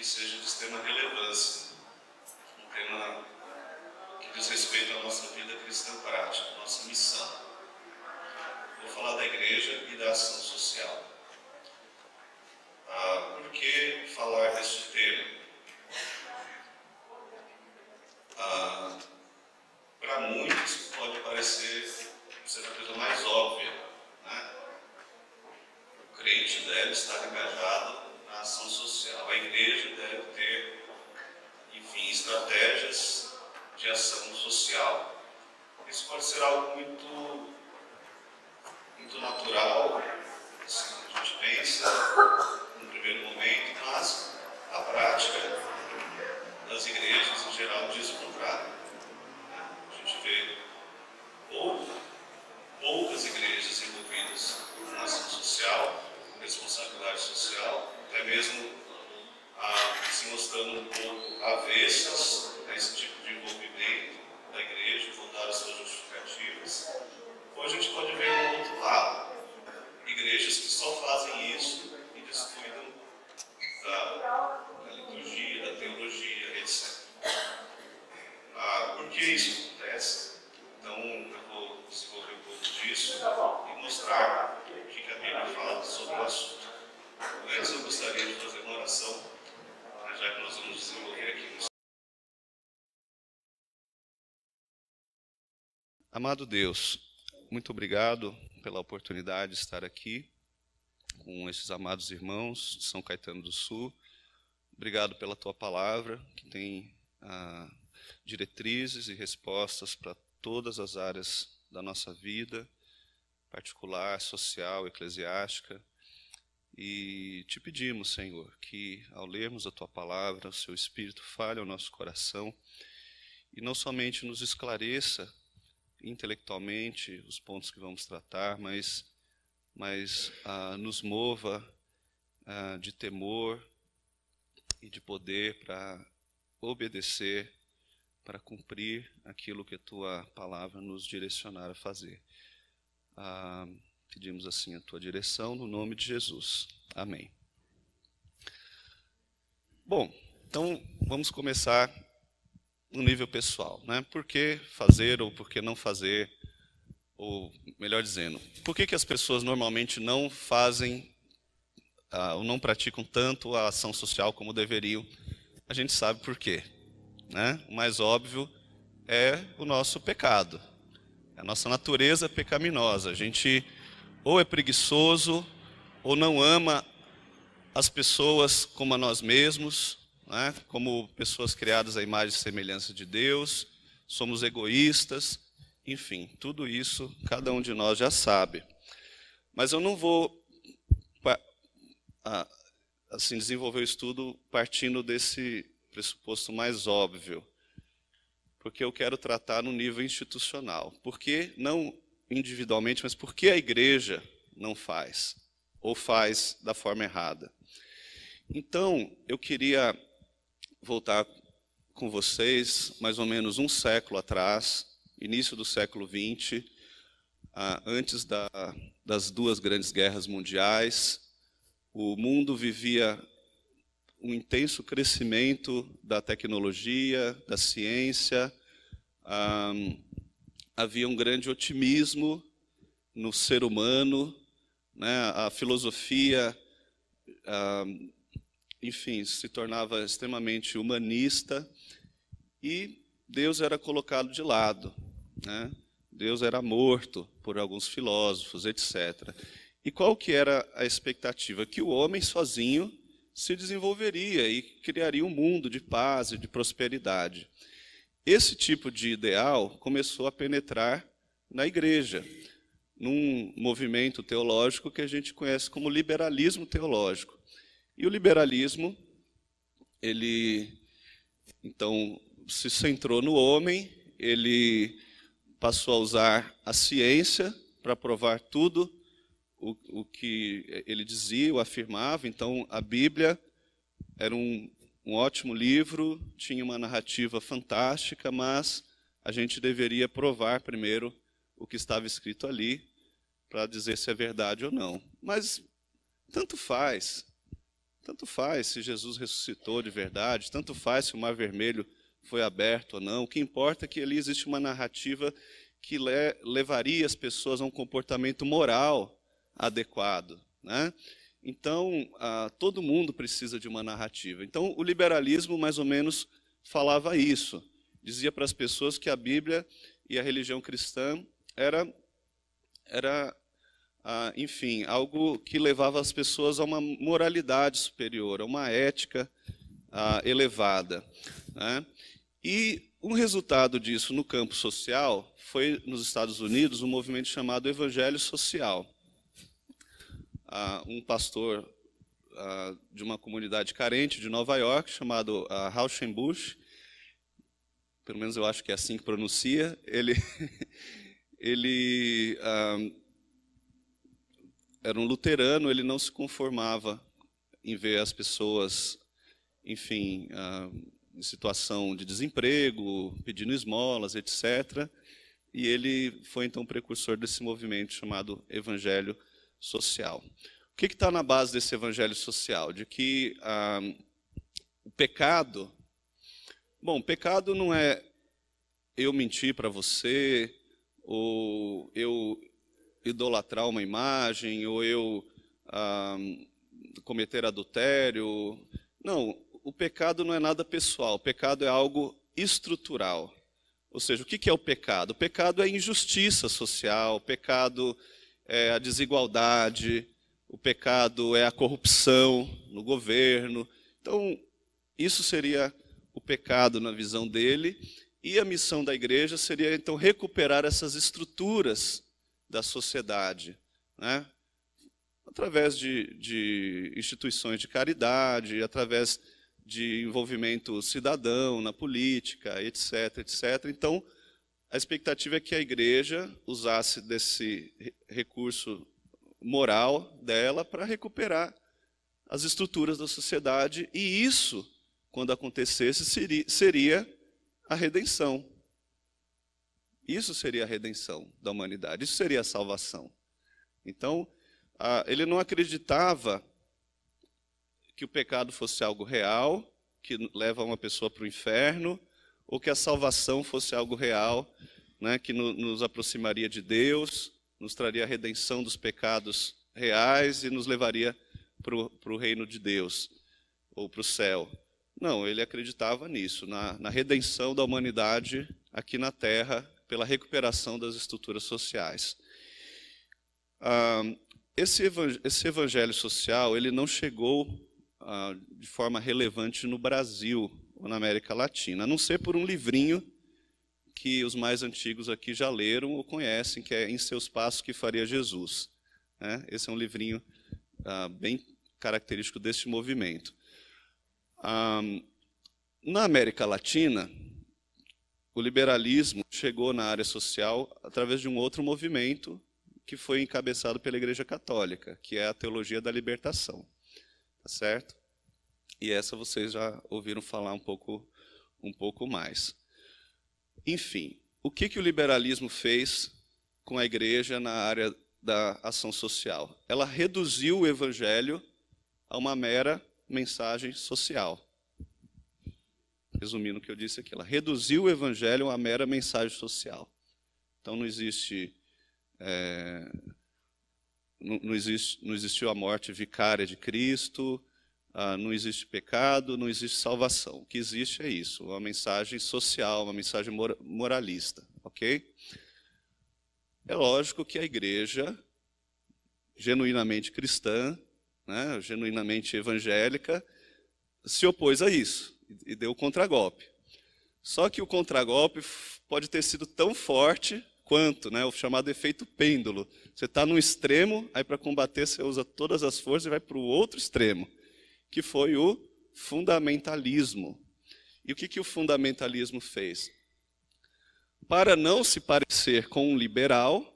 que seja de extrema relevância, um tema que diz respeito à nossa vida cristã prática, nossa missão. Vou falar da igreja e da ação social. Por que falar deste tema? Para muitos pode parecer ser a coisa mais óbvia, né? O crente deve estar engajado na ação social. A igreja deve ter, enfim, estratégias de ação social. Isso pode ser algo muito natural, assim, a gente pensa no primeiro momento, mas a prática das igrejas em geral diz o contrário. A gente vê poucas igrejas envolvidas na ação social, responsabilidade social, até mesmo se mostrando um pouco avessas a esse tipo de envolvimento da igreja, vou dar as suas justificativas. Ou a gente pode ver um outro lado, igrejas que só fazem isso e descuidam da liturgia, da teologia, etc. Por que isso acontece? Então, eu vou desenvolver um pouco disso e mostrar o que a Bíblia fala sobre o assunto. Antes, eu gostaria de fazer uma oração, já que nós vamos desenvolver aqui. Amado Deus, muito obrigado pela oportunidade de estar aqui com esses amados irmãos de São Caetano do Sul. Obrigado pela tua palavra, que tem diretrizes e respostas para todas as áreas da nossa vida, particular, social, eclesiástica. E te pedimos, Senhor, que ao lermos a tua palavra, o seu Espírito fale ao nosso coração e não somente nos esclareça intelectualmente os pontos que vamos tratar, mas nos mova de temor e de poder para obedecer, para cumprir aquilo que a tua palavra nos direcionar a fazer. Pedimos assim a tua direção no nome de Jesus. Amém. Bom, então vamos começar no nível pessoal, né? Por que fazer ou por que não fazer? Ou, melhor dizendo, por que as pessoas normalmente não fazem ou não praticam tanto a ação social como deveriam? A gente sabe por quê, né? O mais óbvio é o nosso pecado, a nossa natureza pecaminosa. A gente ou é preguiçoso ou não ama as pessoas como a nós mesmos, né? Como pessoas criadas à imagem e semelhança de Deus, somos egoístas. Enfim, tudo isso cada um de nós já sabe. Mas eu não vou assim, desenvolver o estudo partindo desse pressuposto mais óbvio, porque eu quero tratar no nível institucional. Por que, não individualmente, mas por que a igreja não faz, ou faz da forma errada? Então, eu queria voltar com vocês mais ou menos um século atrás, início do século XX, antes das duas grandes guerras mundiais. O mundo vivia um intenso crescimento da tecnologia, da ciência. Havia um grande otimismo no ser humano, né? A filosofia, enfim, se tornava extremamente humanista e Deus era colocado de lado, né? Deus era morto por alguns filósofos, etc. E qual que era a expectativa? Que o homem sozinho se desenvolveria e criaria um mundo de paz e de prosperidade. Esse tipo de ideal começou a penetrar na igreja, num movimento teológico que a gente conhece como liberalismo teológico. E o liberalismo, ele, então, se centrou no homem, ele passou a usar a ciência para provar tudo o que ele dizia, ou afirmava. Então, a Bíblia era um ótimo livro, tinha uma narrativa fantástica, mas a gente deveria provar primeiro o que estava escrito ali, para dizer se é verdade ou não. Mas tanto faz. Tanto faz se Jesus ressuscitou de verdade, tanto faz se o Mar Vermelho foi aberto ou não. O que importa é que ali existe uma narrativa que levaria as pessoas a um comportamento moral adequado, né? Então, todo mundo precisa de uma narrativa. Então, o liberalismo, mais ou menos, falava isso. Dizia para as pessoas que a Bíblia e a religião cristã era enfim, algo que levava as pessoas a uma moralidade superior, a uma ética elevada, né? E um resultado disso no campo social foi, nos Estados Unidos, um movimento chamado Evangelho Social. Um pastor de uma comunidade carente de Nova York, chamado Rauschenbusch, pelo menos eu acho que é assim que pronuncia, ele era um luterano, ele não se conformava em ver as pessoas, enfim, em situação de desemprego, pedindo esmolas, etc. E ele foi, então, precursor desse movimento chamado Evangelho Social. O que está na base desse Evangelho Social? De que o pecado... Bom, pecado não é eu mentir para você, ou eu idolatrar uma imagem, ou eu cometer adultério. Não, o pecado não é nada pessoal, o pecado é algo estrutural. Ou seja, o que é o pecado? O pecado é a injustiça social, o pecado é a desigualdade, o pecado é a corrupção no governo. Então, isso seria o pecado na visão dele, e a missão da igreja seria, então, recuperar essas estruturas da sociedade, né? Através de instituições de caridade, através de envolvimento cidadão na política, etc, etc. Então, a expectativa é que a igreja usasse desse recurso moral dela para recuperar as estruturas da sociedade, e isso, quando acontecesse, seria a redenção. Isso seria a redenção da humanidade, isso seria a salvação. Então, ele não acreditava que o pecado fosse algo real, que leva uma pessoa para o inferno, ou que a salvação fosse algo real, né, que nos aproximaria de Deus, nos traria a redenção dos pecados reais e nos levaria para o reino de Deus, ou para o céu. Não, ele acreditava nisso, na redenção da humanidade aqui na Terra, pela recuperação das estruturas sociais. Esse evangelho social, ele não chegou de forma relevante no Brasil ou na América Latina, a não ser por um livrinho que os mais antigos aqui já leram ou conhecem, que é Em Seus Passos que Faria Jesus, né? Esse é um livrinho bem característico deste movimento. Na América Latina, o liberalismo chegou na área social através de um outro movimento que foi encabeçado pela Igreja Católica, que é a teologia da libertação. Tá certo? E essa vocês já ouviram falar um pouco mais. Enfim, o que o liberalismo fez com a igreja na área da ação social? Ela reduziu o evangelho a uma mera mensagem social. Resumindo o que eu disse aqui, ela reduziu o evangelho a uma mera mensagem social. Então não existiu a morte vicária de Cristo, não existe pecado, não existe salvação. O que existe é isso, uma mensagem social, uma mensagem moralista, ok? É lógico que a igreja, genuinamente cristã, né, genuinamente evangélica, se opôs a isso e deu o contragolpe. Só que o contragolpe pode ter sido tão forte quanto, né, o chamado efeito pêndulo. Você está num extremo, aí para combater você usa todas as forças e vai para o outro extremo, que foi o fundamentalismo. E o que o fundamentalismo fez? Para não se parecer com um liberal,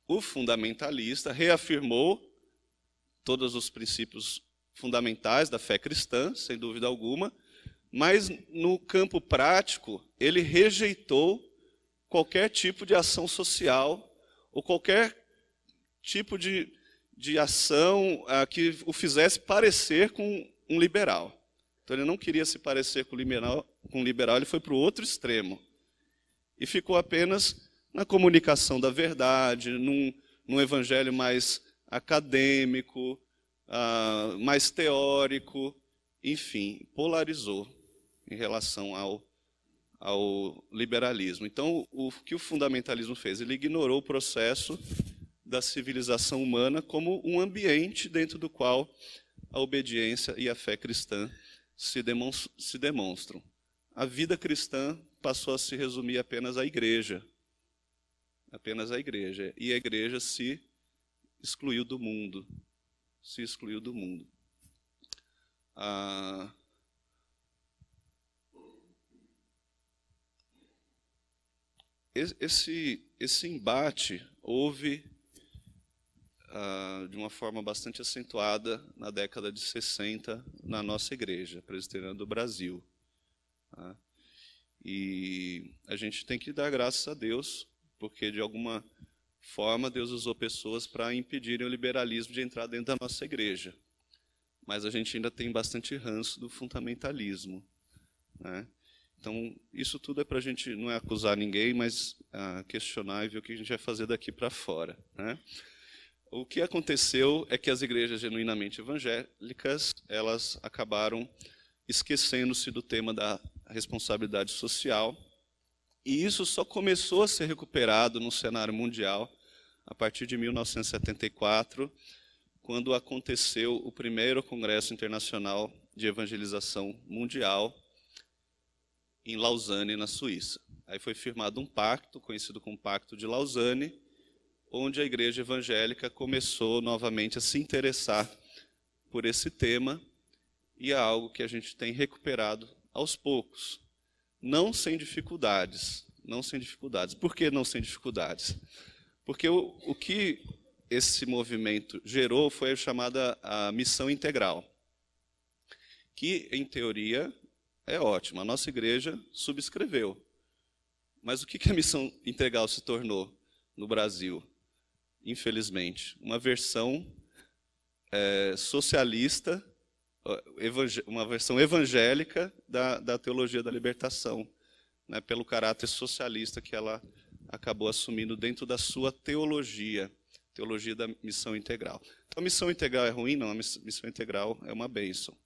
o fundamentalista reafirmou todos os princípios fundamentais da fé cristã, sem dúvida alguma, mas no campo prático ele rejeitou qualquer tipo de ação social ou qualquer tipo de de ação que o fizesse parecer com um liberal. Então ele não queria se parecer com um liberal, ele foi para o outro extremo. E ficou apenas na comunicação da verdade, num evangelho mais acadêmico, mais teórico, enfim, polarizou em relação ao liberalismo. Então, o que o fundamentalismo fez? Ele ignorou o processo da civilização humana como um ambiente dentro do qual a obediência e a fé cristã se demonstram. A vida cristã passou a se resumir apenas à igreja. Apenas à igreja. E a igreja se excluiu do mundo. Se excluiu do mundo. Esse embate houve de uma forma bastante acentuada na década de 60 na nossa igreja presbiteriana do Brasil. Tá? E a gente tem que dar graças a Deus, porque de alguma forma Deus usou pessoas para impedirem o liberalismo de entrar dentro da nossa igreja. Mas a gente ainda tem bastante ranço do fundamentalismo, né? Então, isso tudo é para a gente, não é acusar ninguém, mas questionar e ver o que a gente vai fazer daqui para fora, né? O que aconteceu é que as igrejas genuinamente evangélicas, elas acabaram esquecendo-se do tema da responsabilidade social, e isso só começou a ser recuperado no cenário mundial a partir de 1974, quando aconteceu o primeiro Congresso Internacional de Evangelização Mundial em Lausanne, na Suíça. Aí foi firmado um pacto, conhecido como Pacto de Lausanne, onde a igreja evangélica começou novamente a se interessar por esse tema, e é algo que a gente tem recuperado aos poucos, não sem dificuldades. Não sem dificuldades. Por que não sem dificuldades? Porque o que esse movimento gerou foi a chamada missão integral, que, em teoria, é ótima. A nossa igreja subscreveu. Mas o que a missão integral se tornou no Brasil? Infelizmente, uma versão socialista, uma versão evangélica da teologia da libertação, né, pelo caráter socialista que ela acabou assumindo dentro da sua teologia da missão integral. Então, a missão integral é ruim? Não, a missão integral é uma bênção,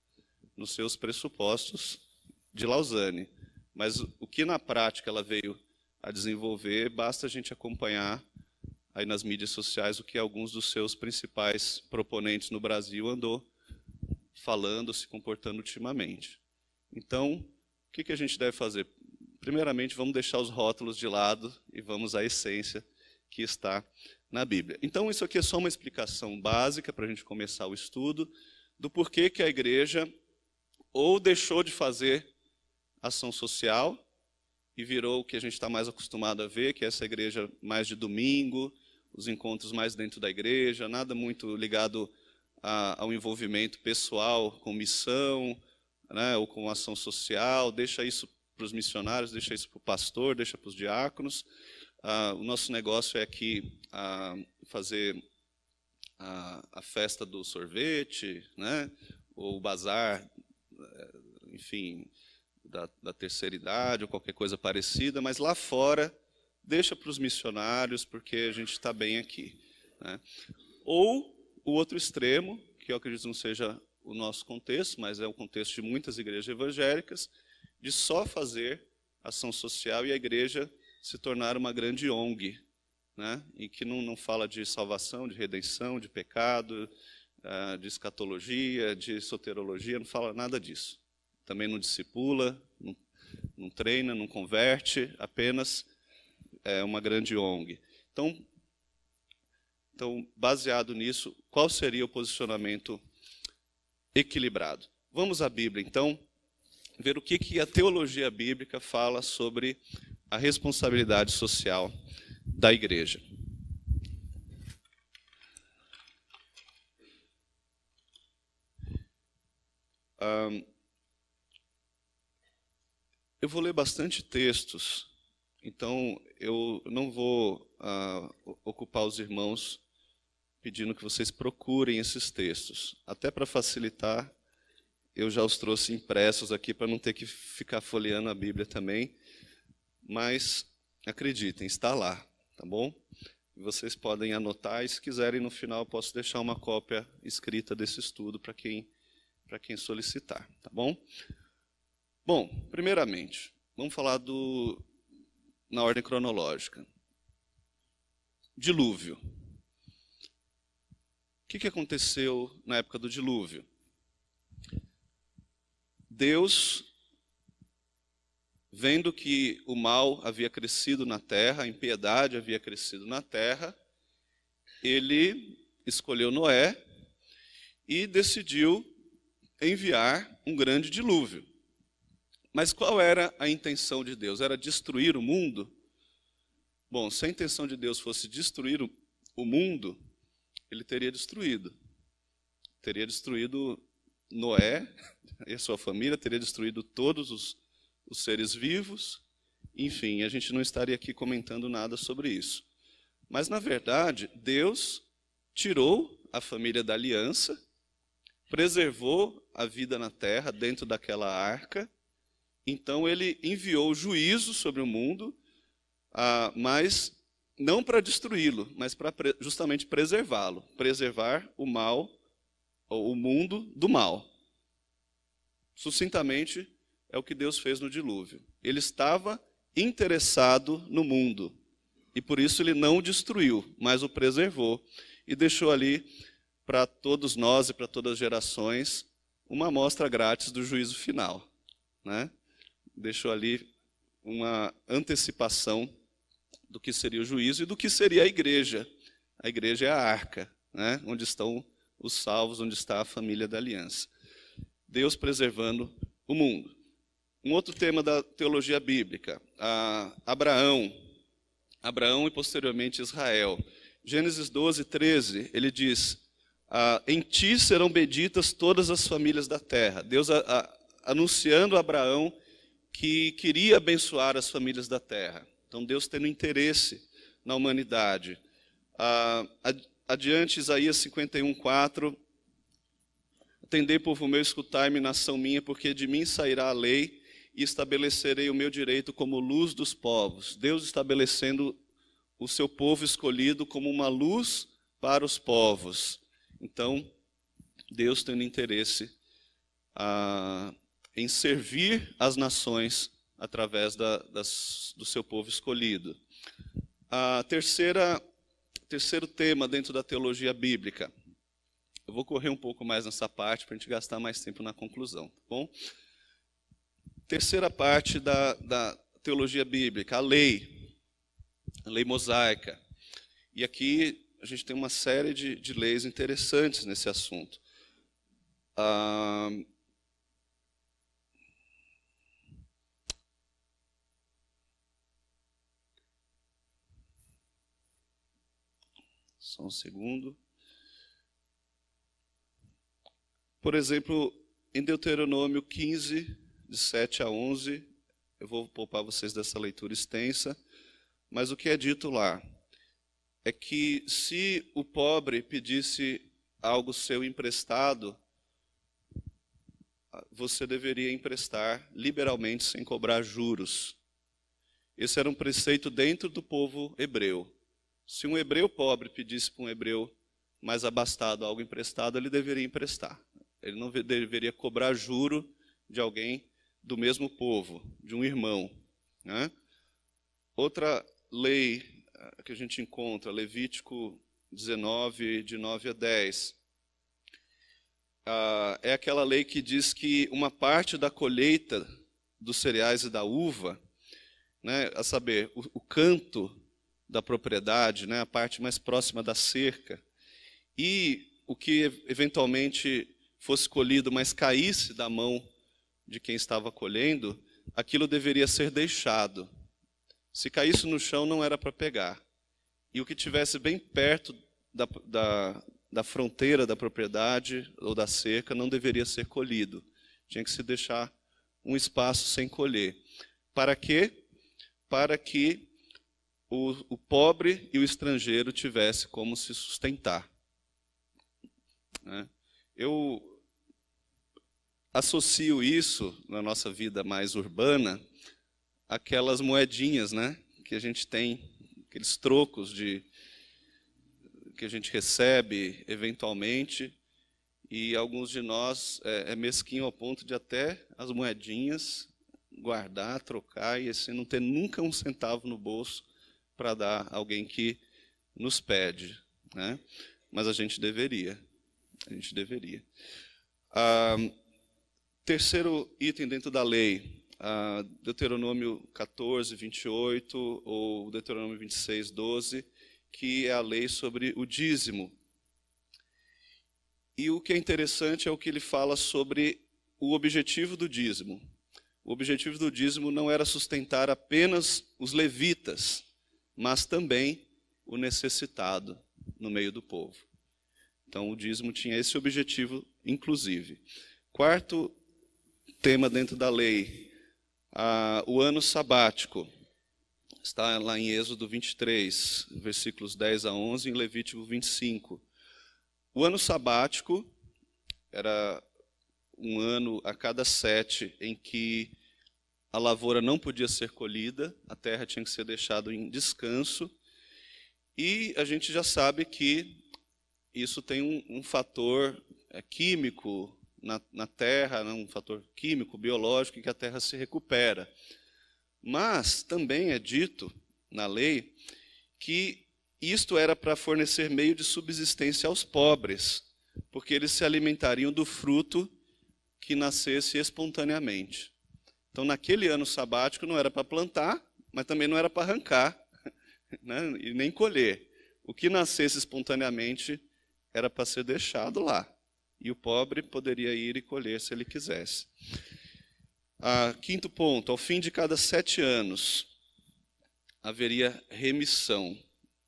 nos seus pressupostos de Lausanne. Mas o que na prática ela veio a desenvolver, basta a gente acompanhar aí nas mídias sociais o que alguns dos seus principais proponentes no Brasil andou falando, se comportando ultimamente. Então, o que a gente deve fazer? Primeiramente, vamos deixar os rótulos de lado e vamos à essência que está na Bíblia. Então, isso aqui é só uma explicação básica para a gente começar o estudo do porquê que a igreja ou deixou de fazer ação social e virou o que a gente está mais acostumado a ver, que é essa igreja mais de domingo, os encontros mais dentro da igreja, nada muito ligado ao envolvimento pessoal com missão, né, ou com ação social, deixa isso para os missionários, deixa isso para o pastor, deixa para os diáconos. O nosso negócio é aqui fazer a festa do sorvete, né, ou o bazar, enfim, da terceira idade, ou qualquer coisa parecida, mas lá fora, deixa para os missionários, porque a gente está bem aqui, né? Ou o outro extremo, que eu acredito não seja o nosso contexto, mas é o contexto de muitas igrejas evangélicas, de só fazer ação social e a igreja se tornar uma grande ONG, né? E que não fala de salvação, de redenção, de pecado, de escatologia, de soterologia, não fala nada disso. Também não discipula, não treina, não converte, apenas uma grande ONG. Então, baseado nisso, qual seria o posicionamento equilibrado? Vamos à Bíblia, então, ver o que a teologia bíblica fala sobre a responsabilidade social da igreja. Eu vou ler bastante textos, então eu não vou ocupar os irmãos pedindo que vocês procurem esses textos. Até para facilitar, eu já os trouxe impressos aqui para não ter que ficar folheando a Bíblia também. Mas acreditem, está lá, tá bom? Vocês podem anotar e, se quiserem, no final eu posso deixar uma cópia escrita desse estudo para quem solicitar, tá bom? Bom, primeiramente, vamos falar na ordem cronológica. Dilúvio. O que aconteceu na época do dilúvio? Deus, vendo que o mal havia crescido na terra, a impiedade havia crescido na terra, ele escolheu Noé e decidiu enviar um grande dilúvio. Mas qual era a intenção de Deus? Era destruir o mundo? Bom, se a intenção de Deus fosse destruir o mundo, ele teria destruído. Teria destruído Noé e a sua família, teria destruído todos os seres vivos. Enfim, a gente não estaria aqui comentando nada sobre isso. Mas, na verdade, Deus tirou a família da aliança, preservou a vida na terra dentro daquela arca. Então, ele enviou juízo sobre o mundo, mas não para destruí-lo, mas para justamente preservá-lo, preservar o mal, ou o mundo do mal. Sucintamente, é o que Deus fez no dilúvio. Ele estava interessado no mundo, e por isso ele não o destruiu, mas o preservou, e deixou ali para todos nós e para todas as gerações uma amostra grátis do juízo final, né? Deixou ali uma antecipação do que seria o juízo e do que seria a igreja. A igreja é a arca, né? Onde estão os salvos, onde está a família da aliança. Deus preservando o mundo. Um outro tema da teologia bíblica, Abraão e posteriormente Israel. Gênesis 12, 13, ele diz, em ti serão benditas todas as famílias da terra. Deus anunciando a Abraão que queria abençoar as famílias da terra. Então, Deus tendo interesse na humanidade. Adiante, Isaías 51, 4. Atendei, povo meu, escutai-me, nação minha, porque de mim sairá a lei e estabelecerei o meu direito como luz dos povos. Deus estabelecendo o seu povo escolhido como uma luz para os povos. Então, Deus tendo interesse em servir as nações através do seu povo escolhido. Terceiro tema dentro da teologia bíblica. Eu vou correr um pouco mais nessa parte para a gente gastar mais tempo na conclusão, tá bom? Terceira parte da teologia bíblica, a lei mosaica. E aqui a gente tem uma série de leis interessantes nesse assunto. Só um segundo. Por exemplo, em Deuteronômio 15, de 7 a 11, eu vou poupar vocês dessa leitura extensa, mas o que é dito lá é que se o pobre pedisse algo seu emprestado, você deveria emprestar liberalmente, sem cobrar juros. Esse era um preceito dentro do povo hebreu. Se um hebreu pobre pedisse para um hebreu mais abastado algo emprestado, ele deveria emprestar. Ele não deveria cobrar juro de alguém do mesmo povo, de um irmão, né? Outra lei que a gente encontra, Levítico 19, de 9 a 10. É aquela lei que diz que uma parte da colheita dos cereais e da uva, né, a saber, o canto da propriedade, né, a parte mais próxima da cerca, e o que eventualmente fosse colhido, mas caísse da mão de quem estava colhendo, aquilo deveria ser deixado. Se caísse no chão, não era para pegar. E o que tivesse bem perto da fronteira da propriedade ou da cerca não deveria ser colhido. Tinha que se deixar um espaço sem colher. Para quê? Para que o pobre e o estrangeiro tivessem como se sustentar. né? Eu associo isso, na nossa vida mais urbana, àquelas moedinhas, né, que a gente tem, aqueles trocos que a gente recebe eventualmente, e alguns de nós é mesquinho ao ponto de até as moedinhas guardar, trocar, e assim não ter nunca um centavo no bolso para dar a alguém que nos pede, né? Mas a gente deveria. Terceiro item dentro da lei, Deuteronômio 14, 28, ou Deuteronômio 26, 12, que é a lei sobre o dízimo. E o que é interessante é o que ele fala sobre o objetivo do dízimo. O objetivo do dízimo não era sustentar apenas os levitas, mas também o necessitado no meio do povo. Então, o dízimo tinha esse objetivo, inclusive. Quarto tema dentro da lei, o ano sabático. Está lá em Êxodo 23, versículos 10 a 11, em Levítico 25. O ano sabático era um ano a cada 7 em que a lavoura não podia ser colhida, a terra tinha que ser deixada em descanso, e a gente já sabe que isso tem um fator químico na terra, um fator químico, biológico, que a terra se recupera. Mas também é dito na lei que isto era para fornecer meio de subsistência aos pobres, porque eles se alimentariam do fruto que nascesse espontaneamente. Então, naquele ano sabático, não era para plantar, mas também não era para arrancar, né, e nem colher. O que nascesse espontaneamente era para ser deixado lá. E o pobre poderia ir e colher se ele quisesse. Quinto ponto, ao fim de cada 7 anos, haveria remissão,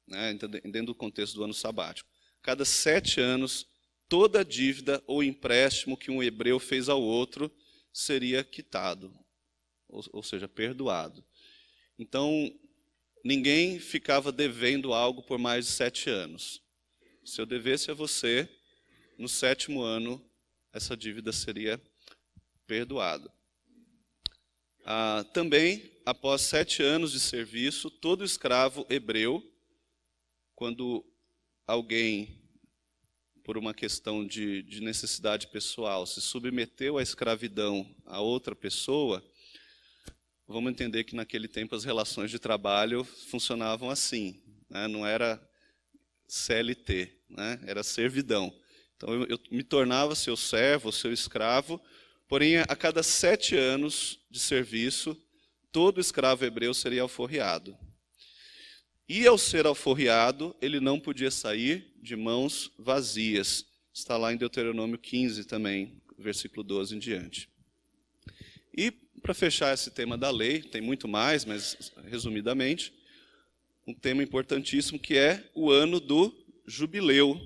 né, dentro do contexto do ano sabático. Cada 7 anos, toda dívida ou empréstimo que um hebreu fez ao outro seria quitado, ou seja, perdoado. Então, ninguém ficava devendo algo por mais de 7 anos. Se eu devesse a você, no 7º ano, essa dívida seria perdoada. Também, após 7 anos de serviço, todo escravo hebreu, quando alguém, por uma questão de necessidade pessoal, se submeteu à escravidão a outra pessoa, vamos entender que naquele tempo as relações de trabalho funcionavam assim, né? Não era CLT, né? Era servidão. Então eu me tornava seu servo, seu escravo, porém a cada 7 anos de serviço, todo escravo hebreu seria alforriado. E ao ser alforriado, ele não podia sair de mãos vazias. Está lá em Deuteronômio 15 também, versículo 12 em diante. E para fechar esse tema da lei, tem muito mais, mas resumidamente, um tema importantíssimo que é o ano do jubileu.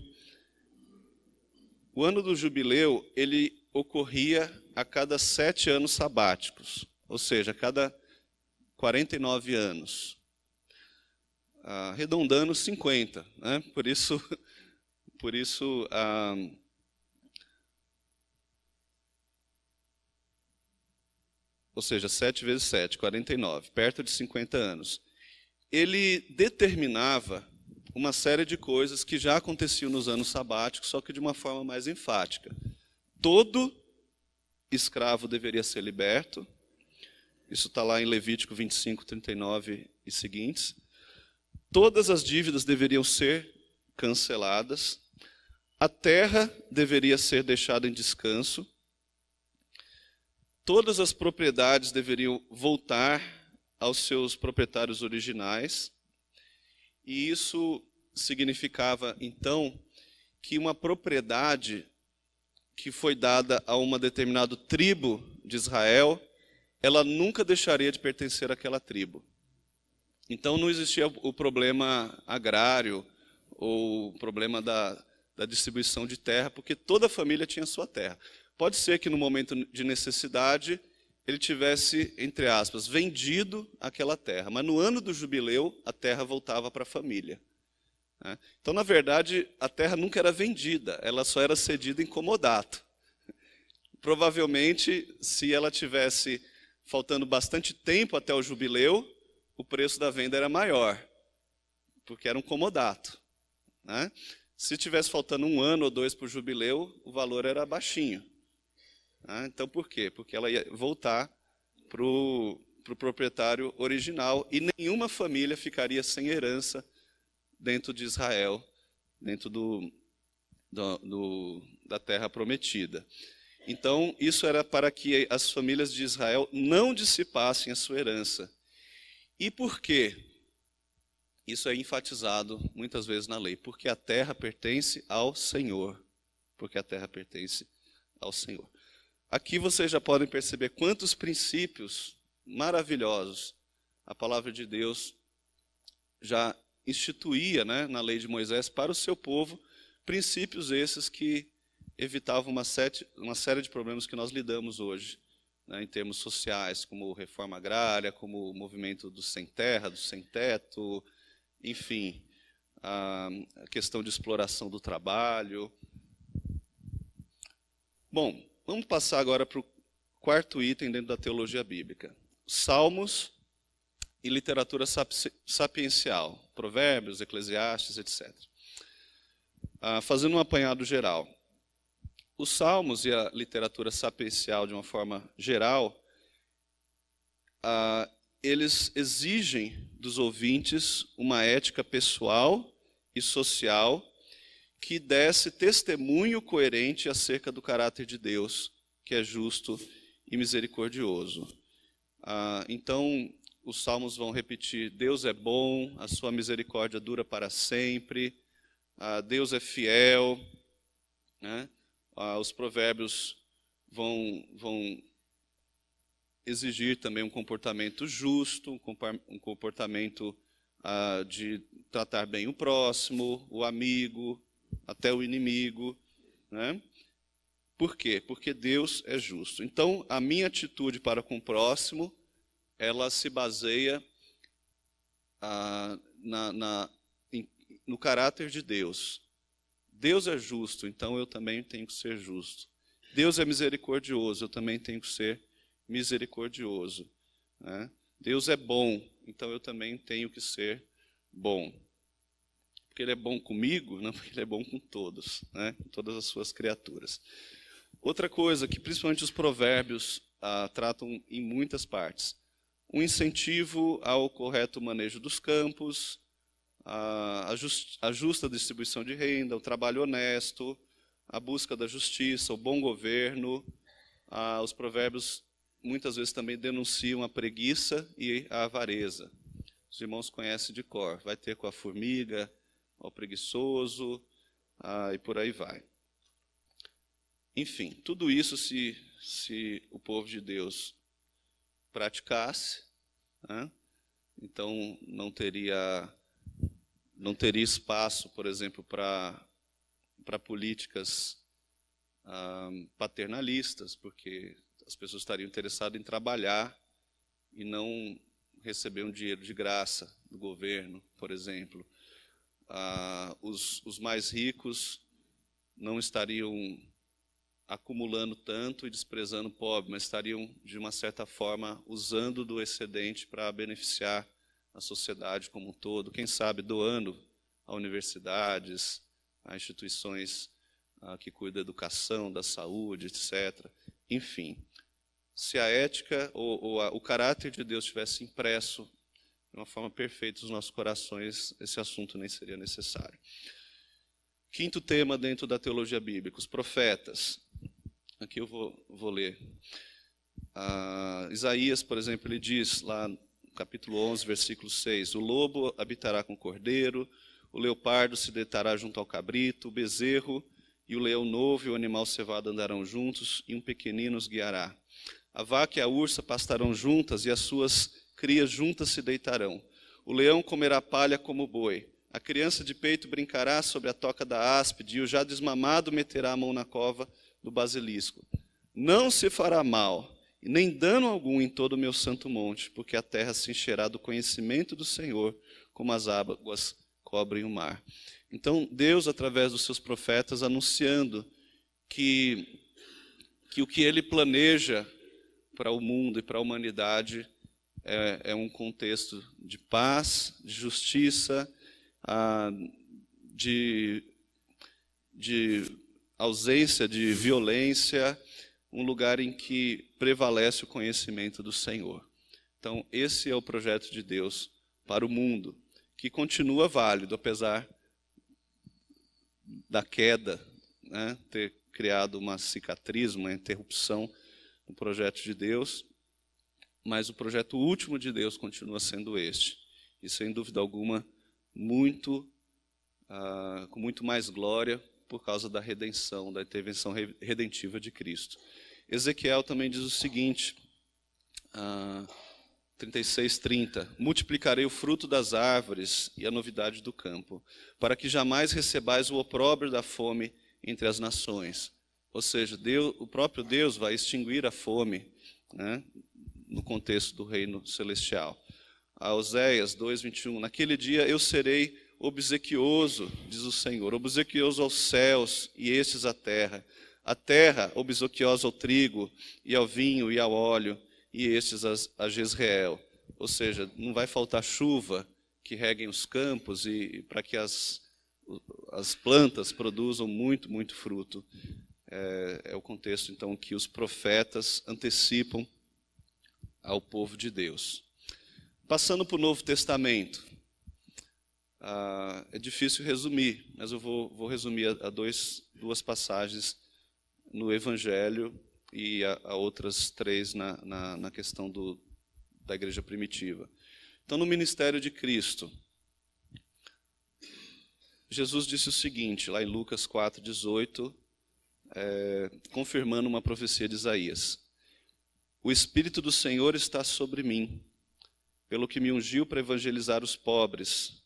O ano do jubileu, ele ocorria a cada 7 anos sabáticos, ou seja, a cada 49 anos. Arredondando 50, né? Por isso, ou seja, 7 vezes 7, 49, perto de 50 anos. Ele determinava uma série de coisas que já aconteciam nos anos sabáticos, só que de uma forma mais enfática. Todo escravo deveria ser liberto, isso está lá em Levítico 25, 39 e seguintes. Todas as dívidas deveriam ser canceladas, a terra deveria ser deixada em descanso, todas as propriedades deveriam voltar aos seus proprietários originais, e isso significava, então, que uma propriedade que foi dada a uma determinada tribo de Israel, ela nunca deixaria de pertencer àquela tribo. Então não existia o problema agrário ou o problema da distribuição de terra, porque toda a família tinha sua terra. Pode ser que no momento de necessidade ele tivesse, entre aspas, vendido aquela terra, mas no ano do jubileu a terra voltava para a família. né? Então, na verdade, a terra nunca era vendida, ela só era cedida em comodato. Provavelmente, se ela tivesse faltando bastante tempo até o jubileu, o preço da venda era maior, porque era um comodato, né? Se tivesse faltando 1 ano ou 2 para o jubileu, o valor era baixinho, né? Então, por quê? Porque ela ia voltar para o proprietário original e nenhuma família ficaria sem herança dentro de Israel, dentro da terra prometida. Então, isso era para que as famílias de Israel não dissipassem a sua herança. E por quê? Isso é enfatizado muitas vezes na lei. Porque a terra pertence ao Senhor. Porque a terra pertence ao Senhor. Aqui vocês já podem perceber quantos princípios maravilhosos a palavra de Deus já instituía, né, na lei de Moisés para o seu povo, princípios esses que evitavam uma série de problemas que nós lidamos hoje, né, em termos sociais, como reforma agrária, como o movimento do sem terra, do sem teto, enfim, a questão de exploração do trabalho. Bom, vamos passar agora para o 4º item dentro da teologia bíblica. Salmos e literatura sapiencial, provérbios, eclesiastes, etc. Fazendo um apanhado geral. Os salmos e a literatura sapiencial, de uma forma geral, eles exigem dos ouvintes uma ética pessoal e social que desse testemunho coerente acerca do caráter de Deus, que é justo e misericordioso. Então, os salmos vão repetir: Deus é bom, a sua misericórdia dura para sempre, Deus é fiel, né? Os provérbios vão exigir também um comportamento justo, um comportamento de tratar bem o próximo, o amigo, até o inimigo, né? Por quê? Porque Deus é justo. Então, a minha atitude para com o próximo, ela se baseia no caráter de Deus. Deus é justo, então eu também tenho que ser justo. Deus é misericordioso, eu também tenho que ser misericordioso, né? Deus é bom, então eu também tenho que ser bom. Porque Ele é bom comigo, não porque Ele é bom com todos, né? Com todas as suas criaturas. Outra coisa que principalmente os provérbios tratam em muitas partes: um incentivo ao correto manejo dos campos, a justa distribuição de renda, o trabalho honesto, a busca da justiça, o bom governo. Os provérbios muitas vezes também denunciam a preguiça e a avareza. Os irmãos conhecem de cor. Vai ter com a formiga, ao preguiçoso, e por aí vai. Enfim, tudo isso, se o povo de Deus praticasse, né, então não teria espaço, por exemplo, para políticas paternalistas, porque as pessoas estariam interessadas em trabalhar e não receber um dinheiro de graça do governo, por exemplo. Os mais ricos não estariam acumulando tanto e desprezando o pobre, mas estariam, de uma certa forma, usando do excedente para beneficiar a sociedade como um todo, quem sabe doando a universidades, a instituições que cuidam da educação, da saúde, etc. Enfim, se a ética ou o caráter de Deus tivesse impresso de uma forma perfeita nos nossos corações, esse assunto nem seria necessário. 5º tema dentro da teologia bíblica: os profetas. Aqui eu vou ler. Isaías, por exemplo, ele diz lá no capítulo 11, versículo 6: o lobo habitará com o cordeiro, o leopardo se deitará junto ao cabrito, o bezerro e o leão novo e o animal cevado andarão juntos, e um pequenino os guiará. A vaca e a ursa pastarão juntas, e as suas crias juntas se deitarão. O leão comerá palha como o boi. A criança de peito brincará sobre a toca da áspide, e o já desmamado meterá a mão na cova do basilisco. Não se fará mal, nem dano algum em todo o meu santo monte, porque a terra se encherá do conhecimento do Senhor, como as águas cobrem o mar. Então, Deus, através dos seus profetas, anunciando que o que ele planeja para o mundo e para a humanidade é um contexto de paz, de justiça, de ausência de violência, um lugar em que prevalece o conhecimento do Senhor. Então, esse é o projeto de Deus para o mundo, que continua válido, apesar da queda, né, ter criado uma cicatriz, uma interrupção no projeto de Deus, mas o projeto último de Deus continua sendo este, e sem dúvida alguma, com muito mais glória, por causa da redenção, da intervenção redentiva de Cristo. Ezequiel também diz o seguinte, 36:30, multiplicarei o fruto das árvores e a novidade do campo, para que jamais recebais o opróbrio da fome entre as nações. Ou seja, o próprio Deus vai extinguir a fome, né, no contexto do reino celestial. A Oséias 2:21, naquele dia eu serei obsequioso, diz o Senhor, obsequioso aos céus e estes à terra obsequiosa ao trigo e ao vinho e ao óleo, e estes a Jezreel. Ou seja, não vai faltar chuva que reguem os campos e para que as plantas produzam muito, muito fruto. É o contexto, então, que os profetas antecipam ao povo de Deus. Passando para o Novo Testamento, é difícil resumir, mas eu vou resumir a duas passagens no Evangelho e a outras 3 na questão da igreja primitiva. Então, no ministério de Cristo, Jesus disse o seguinte, lá em Lucas 4:18, confirmando uma profecia de Isaías: o Espírito do Senhor está sobre mim, pelo que me ungiu para evangelizar os pobres,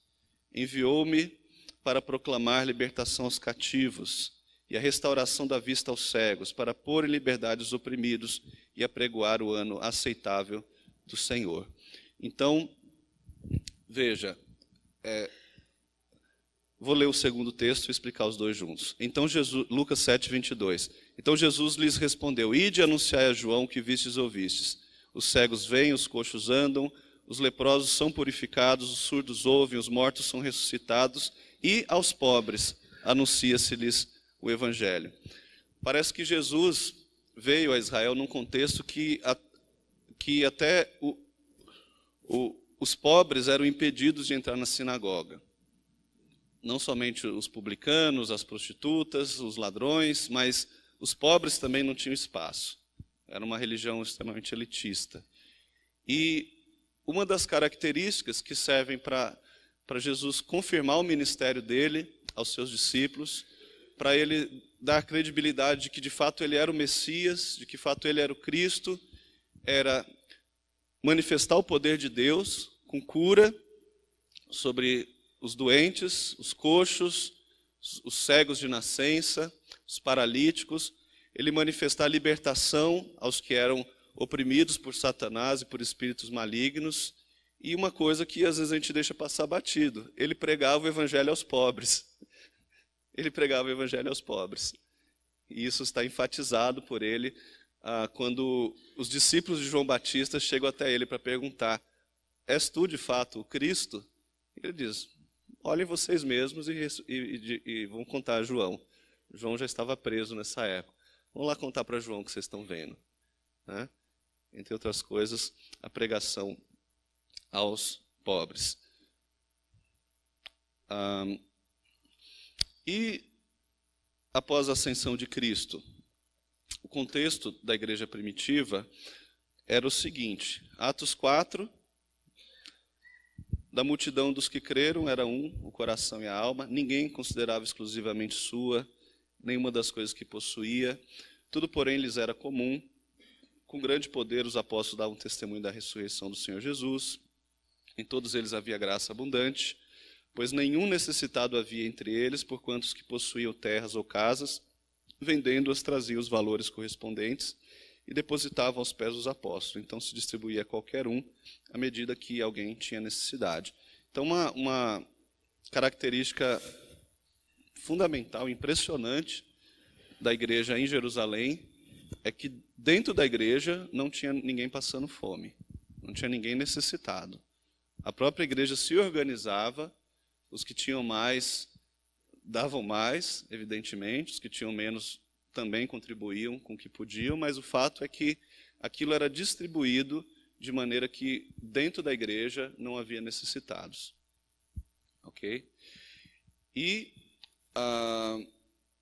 enviou-me para proclamar libertação aos cativos e a restauração da vista aos cegos, para pôr em liberdade os oprimidos e apregoar o ano aceitável do Senhor. Então, veja, vou ler o segundo texto e explicar os dois juntos. Então Lucas 7:22. Então Jesus lhes respondeu: ide e anunciai a João o que vistes e ouvistes. Os cegos veem, os coxos andam, os leprosos são purificados, os surdos ouvem, os mortos são ressuscitados, e aos pobres anuncia-se-lhes o Evangelho. Parece que Jesus veio a Israel num contexto que até os pobres eram impedidos de entrar na sinagoga. Não somente os publicanos, as prostitutas, os ladrões, mas os pobres também não tinham espaço. Era uma religião extremamente elitista. E uma das características que servem para Jesus confirmar o ministério dele aos seus discípulos, para ele dar credibilidade de que de fato ele era o Messias, de que de fato ele era o Cristo, era manifestar o poder de Deus com cura sobre os doentes, os coxos, os cegos de nascença, os paralíticos, ele manifestar a libertação aos que eram oprimidos por Satanás e por espíritos malignos, e uma coisa que às vezes a gente deixa passar batido, ele pregava o evangelho aos pobres. Ele pregava o evangelho aos pobres. E isso está enfatizado por ele quando os discípulos de João Batista chegam até ele para perguntar: és tu de fato o Cristo? Ele diz: olhem vocês mesmos e vão contar a João. João já estava preso nessa época. Vamos lá contar para João o que vocês estão vendo. Né? Entre outras coisas, a pregação aos pobres. E após a ascensão de Cristo, o contexto da igreja primitiva era o seguinte: Atos 4, da multidão dos que creram era o coração e a alma, ninguém considerava exclusivamente sua, nenhuma das coisas que possuía, tudo, porém, lhes era comum. Com grande poder os apóstolos davam testemunho da ressurreição do Senhor Jesus, em todos eles havia graça abundante, pois nenhum necessitado havia entre eles, porquanto os que possuíam terras ou casas, vendendo-as, traziam os valores correspondentes e depositavam aos pés dos apóstolos. Então se distribuía a qualquer um, à medida que alguém tinha necessidade. Então característica fundamental, impressionante da igreja em Jerusalém é que dentro da igreja não tinha ninguém passando fome, não tinha ninguém necessitado. A própria igreja se organizava, os que tinham mais davam mais, evidentemente, os que tinham menos também contribuíam com o que podiam, mas o fato é que aquilo era distribuído de maneira que dentro da igreja não havia necessitados. Ok? E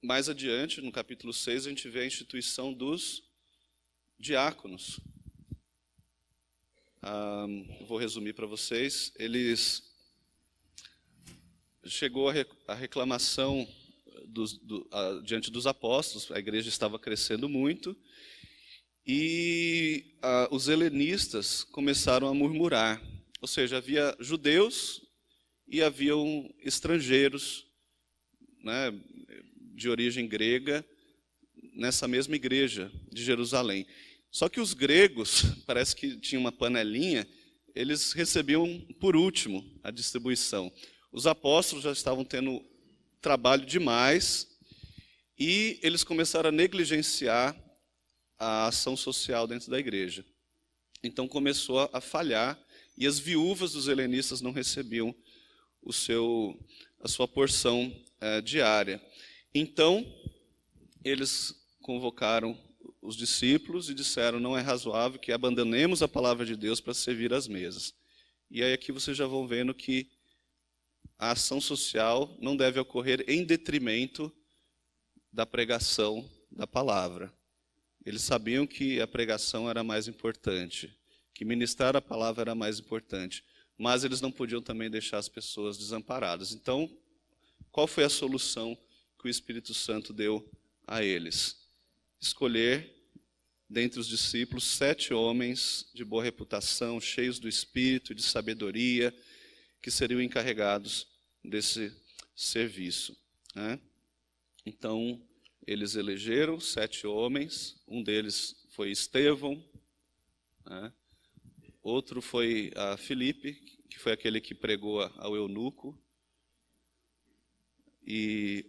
mais adiante, no capítulo 6, a gente vê a instituição dos diáconos. Eu vou resumir para vocês. Chegou a reclamação diante dos apóstolos, a igreja estava crescendo muito, e os helenistas começaram a murmurar. Ou seja, havia judeus e haviam estrangeiros, né, de origem grega, nessa mesma igreja de Jerusalém. Só que os gregos, parece que tinha uma panelinha, eles recebiam por último a distribuição. Os apóstolos já estavam tendo trabalho demais e eles começaram a negligenciar a ação social dentro da igreja. Então começou a falhar e as viúvas dos helenistas não recebiam a sua porção diária. Então, eles convocaram os discípulos e disseram: não é razoável que abandonemos a palavra de Deus para servir às mesas. E aí aqui vocês já vão vendo que a ação social não deve ocorrer em detrimento da pregação da palavra. Eles sabiam que a pregação era mais importante, que ministrar a palavra era mais importante, mas eles não podiam também deixar as pessoas desamparadas. Então, qual foi a solução que o Espírito Santo deu a eles? Escolher, dentre os discípulos, 7 homens de boa reputação, cheios do Espírito e de sabedoria, que seriam encarregados desse serviço, né? Então, eles elegeram 7 homens, um deles foi Estevão, né? Outro foi Filipe, que foi aquele que pregou ao eunuco, e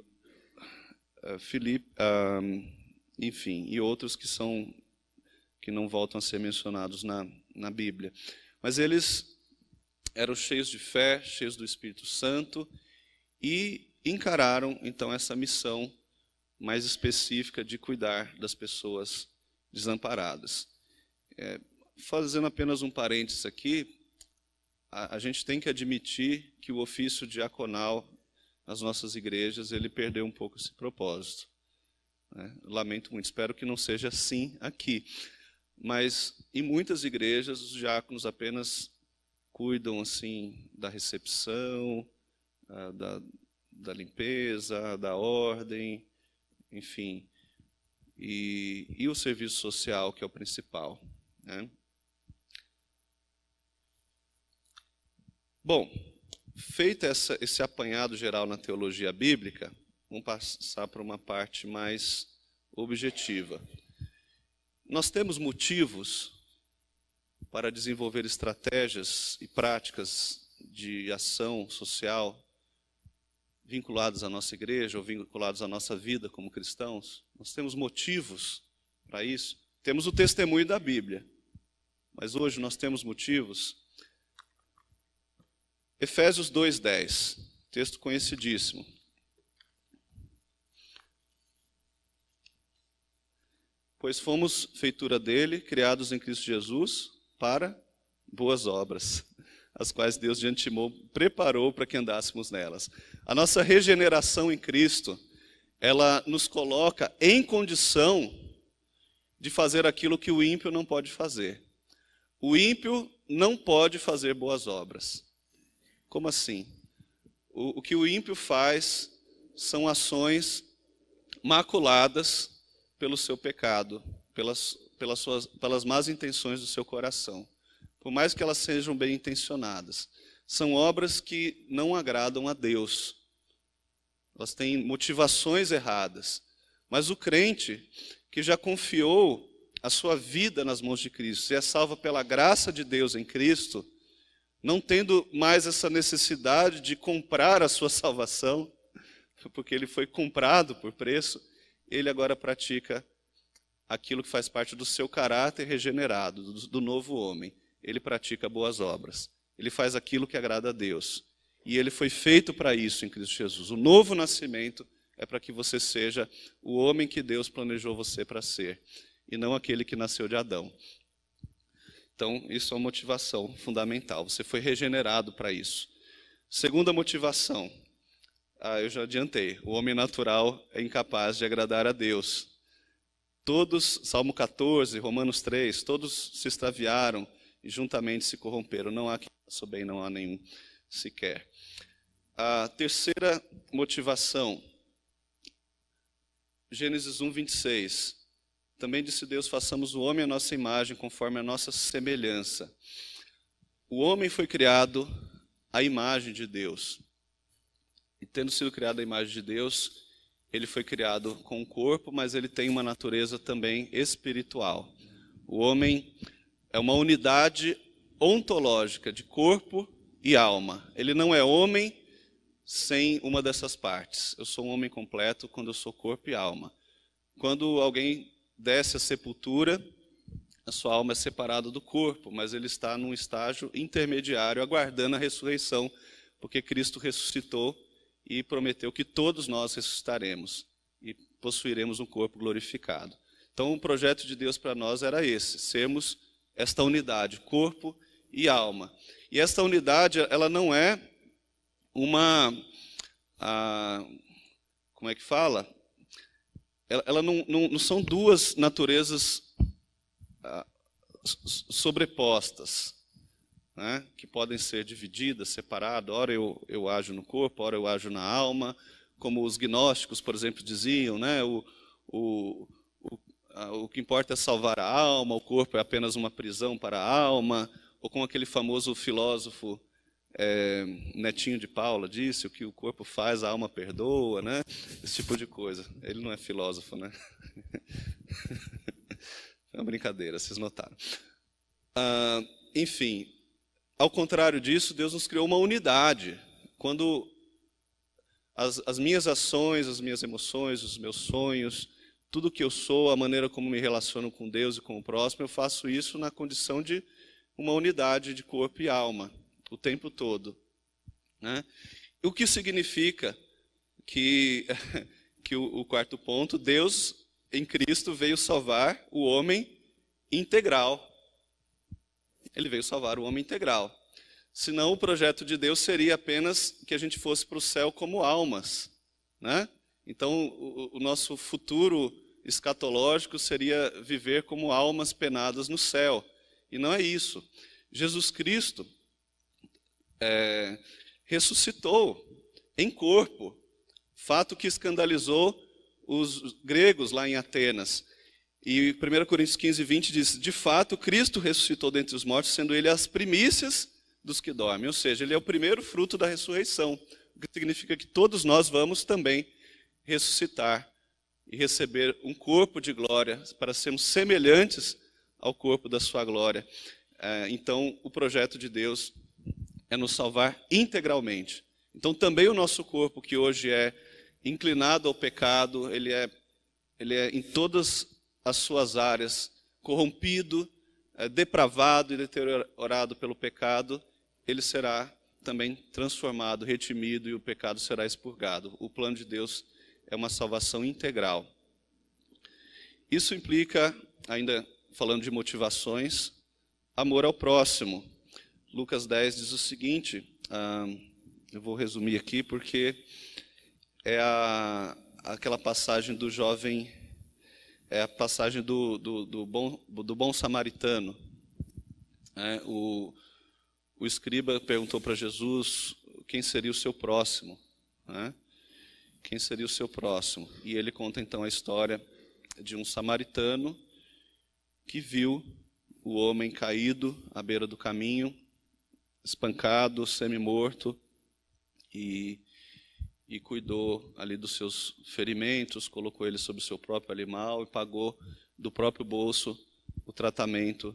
Filipe, enfim, e outros que não voltam a ser mencionados na Bíblia. Mas eles eram cheios de fé, cheios do Espírito Santo, e encararam, então, essa missão mais específica de cuidar das pessoas desamparadas. Fazendo apenas um parênteses aqui, a gente tem que admitir que o ofício diaconal nas nossas igrejas, ele perdeu um pouco esse propósito, né? Lamento muito, espero que não seja assim aqui. Mas em muitas igrejas, os diáconos apenas cuidam assim da recepção, da limpeza, da ordem, enfim, e o serviço social, que é o principal, né? Bom, feito esse apanhado geral na teologia bíblica, vamos passar para uma parte mais objetiva. Nós temos motivos para desenvolver estratégias e práticas de ação social vinculados à nossa igreja ou vinculados à nossa vida como cristãos? Nós temos motivos para isso? Temos o testemunho da Bíblia, mas hoje nós temos motivos. Efésios 2:10, texto conhecidíssimo. Pois fomos feitura dele, criados em Cristo Jesus, para boas obras, as quais Deus de antemão preparou para que andássemos nelas. A nossa regeneração em Cristo, ela nos coloca em condição de fazer aquilo que o ímpio não pode fazer. O ímpio não pode fazer boas obras. Como assim? O que o ímpio faz são ações maculadas pelo seu pecado, pelas más intenções do seu coração. Por mais que elas sejam bem intencionadas. São obras que não agradam a Deus. Elas têm motivações erradas. Mas o crente que já confiou a sua vida nas mãos de Cristo, e é salvo pela graça de Deus em Cristo, não tendo mais essa necessidade de comprar a sua salvação, porque ele foi comprado por preço, ele agora pratica aquilo que faz parte do seu caráter regenerado, do novo homem. Ele pratica boas obras. Ele faz aquilo que agrada a Deus. E ele foi feito para isso em Cristo Jesus. O novo nascimento é para que você seja o homem que Deus planejou você para ser, e não aquele que nasceu de Adão. Então, isso é uma motivação fundamental. Você foi regenerado para isso. Segunda motivação. Eu já adiantei. O homem natural é incapaz de agradar a Deus. Todos, Salmo 14, Romanos 3, todos se extraviaram e juntamente se corromperam. Não há quem faça o bem, não há nenhum sequer. A terceira motivação. Gênesis 1, 26. Também disse Deus, façamos o homem à nossa imagem, conforme a nossa semelhança. O homem foi criado à imagem de Deus. E tendo sido criado à imagem de Deus, ele foi criado com um corpo, mas ele tem uma natureza também espiritual. O homem é uma unidade ontológica de corpo e alma. Ele não é homem sem uma dessas partes. Eu sou um homem completo quando eu sou corpo e alma. Quando alguém desce à sepultura, a sua alma é separada do corpo, mas ele está num estágio intermediário, aguardando a ressurreição, porque Cristo ressuscitou e prometeu que todos nós ressuscitaremos e possuiremos um corpo glorificado. Então, o projeto de Deus para nós era esse, sermos esta unidade, corpo e alma. E esta unidade, ela não é uma... como é que fala? Ela não são duas naturezas sobrepostas, né, que podem ser divididas, separadas. Ora eu ajo no corpo, ora eu ajo na alma, como os gnósticos, por exemplo, diziam, né, o que importa é salvar a alma, o corpo é apenas uma prisão para a alma, ou como aquele famoso filósofo Netinho de Paula disse, o que o corpo faz, a alma perdoa, né? Esse tipo de coisa. Ele não é filósofo, né? É uma brincadeira, vocês notaram. Enfim, ao contrário disso, Deus nos criou uma unidade. Quando as minhas ações, as minhas emoções, os meus sonhos, tudo que eu sou, a maneira como me relaciono com Deus e com o próximo, eu faço isso na condição de uma unidade de corpo e alma, o tempo todo, né? O que significa que o quarto ponto, Deus em Cristo veio salvar o homem integral. Ele veio salvar o homem integral. Senão o projeto de Deus seria apenas que a gente fosse para o céu como almas, né? Então o nosso futuro escatológico seria viver como almas penadas no céu. E não é isso. Jesus Cristo ressuscitou em corpo, fato que escandalizou os gregos lá em Atenas. E 1 Coríntios 15, 20 diz, de fato, Cristo ressuscitou dentre os mortos, sendo ele as primícias dos que dormem. Ou seja, ele é o primeiro fruto da ressurreição, o que significa que todos nós vamos também ressuscitar e receber um corpo de glória, para sermos semelhantes ao corpo da sua glória. Então, o projeto de Deus é nos salvar integralmente. Então, também o nosso corpo, que hoje é inclinado ao pecado, ele é em todas as suas áreas corrompido, depravado e deteriorado pelo pecado, ele será também transformado, redimido, e o pecado será expurgado. O plano de Deus é uma salvação integral. Isso implica, ainda falando de motivações, amor ao próximo. Lucas 10 diz o seguinte, eu vou resumir aqui porque é aquela passagem do jovem, é a passagem do bom samaritano. O escriba perguntou para Jesus quem seria o seu próximo, né? Quem seria o seu próximo? E ele conta então a história de um samaritano que viu o homem caído à beira do caminho, espancado, semi-morto, e cuidou ali dos seus ferimentos, colocou ele sobre o seu próprio animal e pagou do próprio bolso o tratamento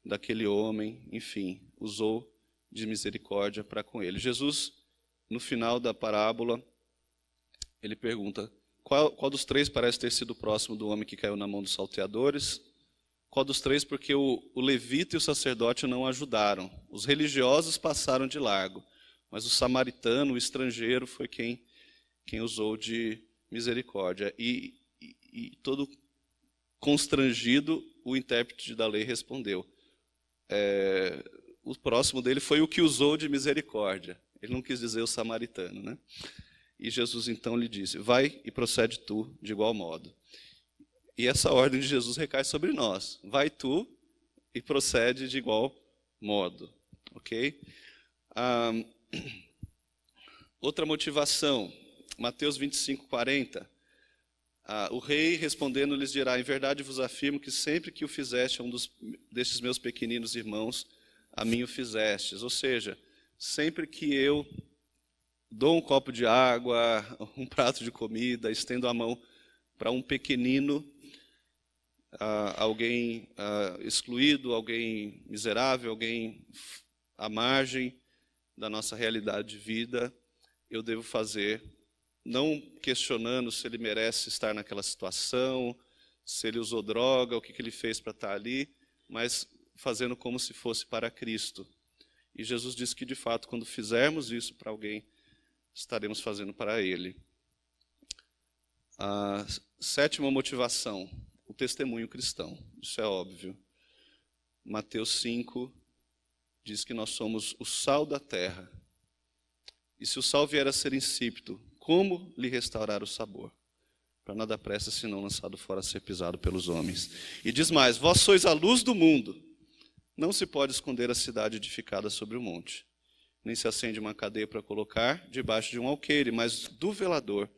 daquele homem, enfim, usou de misericórdia para com ele. Jesus, no final da parábola, ele pergunta, qual dos três parece ter sido próximo do homem que caiu na mão dos salteadores? Qual dos três? Porque o levita e o sacerdote não ajudaram. Os religiosos passaram de largo, mas o samaritano, o estrangeiro, foi quem usou de misericórdia. E todo constrangido, o intérprete da lei respondeu. O próximo dele foi o que usou de misericórdia. Ele não quis dizer o samaritano, né? E Jesus então lhe disse, vai e procede tu de igual modo. E essa ordem de Jesus recai sobre nós. Vai tu e procede de igual modo. Ok? Outra motivação, Mateus 25, 40. O rei respondendo lhes dirá, em verdade vos afirmo que sempre que o fizeste a um destes meus pequeninos irmãos, a mim o fizestes. Ou seja, sempre que eu dou um copo de água, um prato de comida, estendo a mão para um pequenino, alguém excluído, alguém miserável, alguém à margem da nossa realidade de vida, eu devo fazer, não questionando se ele merece estar naquela situação, se ele usou droga, o que ele fez para estar ali, mas fazendo como se fosse para Cristo. E Jesus disse que, de fato, quando fizermos isso para alguém, estaremos fazendo para Ele. A sétima motivação, o testemunho cristão. Isso é óbvio. Mateus 5 diz que nós somos o sal da terra. E se o sal vier a ser insípido, como lhe restaurar o sabor? Para nada presta, senão lançado fora a ser pisado pelos homens. E diz mais, vós sois a luz do mundo. Não se pode esconder a cidade edificada sobre o monte. Nem se acende uma cadeia para colocar debaixo de um alqueire, mas do velador,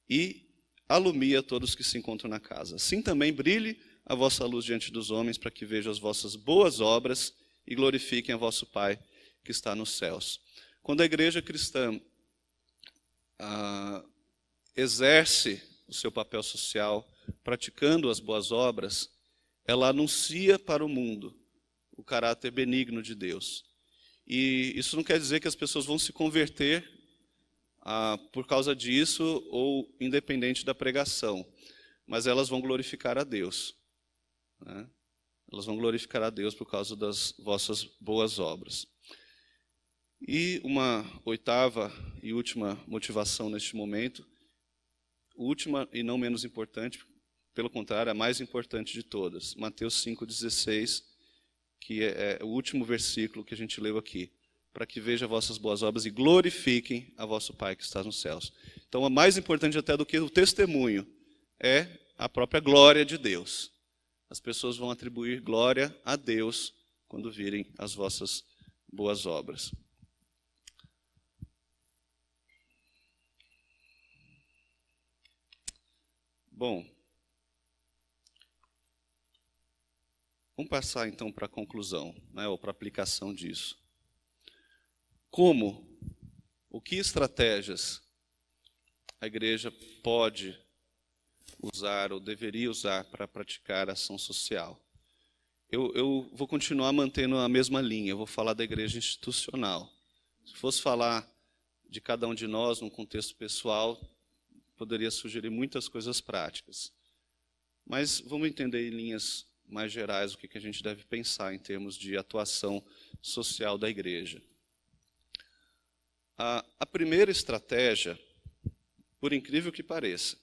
e alumia todos que se encontram na casa. Assim também brilhe a vossa luz diante dos homens, para que vejam as vossas boas obras e glorifiquem a vosso Pai que está nos céus. Quando a igreja cristã exerce o seu papel social, praticando as boas obras, ela anuncia para o mundo o caráter benigno de Deus. E isso não quer dizer que as pessoas vão se converter por causa disso ou independente da pregação, mas elas vão glorificar a Deus, né? Elas vão glorificar a Deus por causa das vossas boas obras. E uma oitava e última motivação neste momento, última e não menos importante, pelo contrário, a mais importante de todas, Mateus 5,16, que é o último versículo que a gente leu aqui, para que vejam vossas boas obras e glorifiquem a vosso Pai que está nos céus. Então, a mais importante até do que o testemunho é a própria glória de Deus. As pessoas vão atribuir glória a Deus quando virem as vossas boas obras. Bom, vamos passar então para a conclusão, né, ou para a aplicação disso. O que estratégias a igreja pode usar ou deveria usar para praticar ação social? Eu vou continuar mantendo a mesma linha, eu vou falar da igreja institucional. Se fosse falar de cada um de nós num contexto pessoal, poderia sugerir muitas coisas práticas. Mas vamos entender em linhas mais gerais o que a gente deve pensar em termos de atuação social da igreja. A primeira estratégia, por incrível que pareça,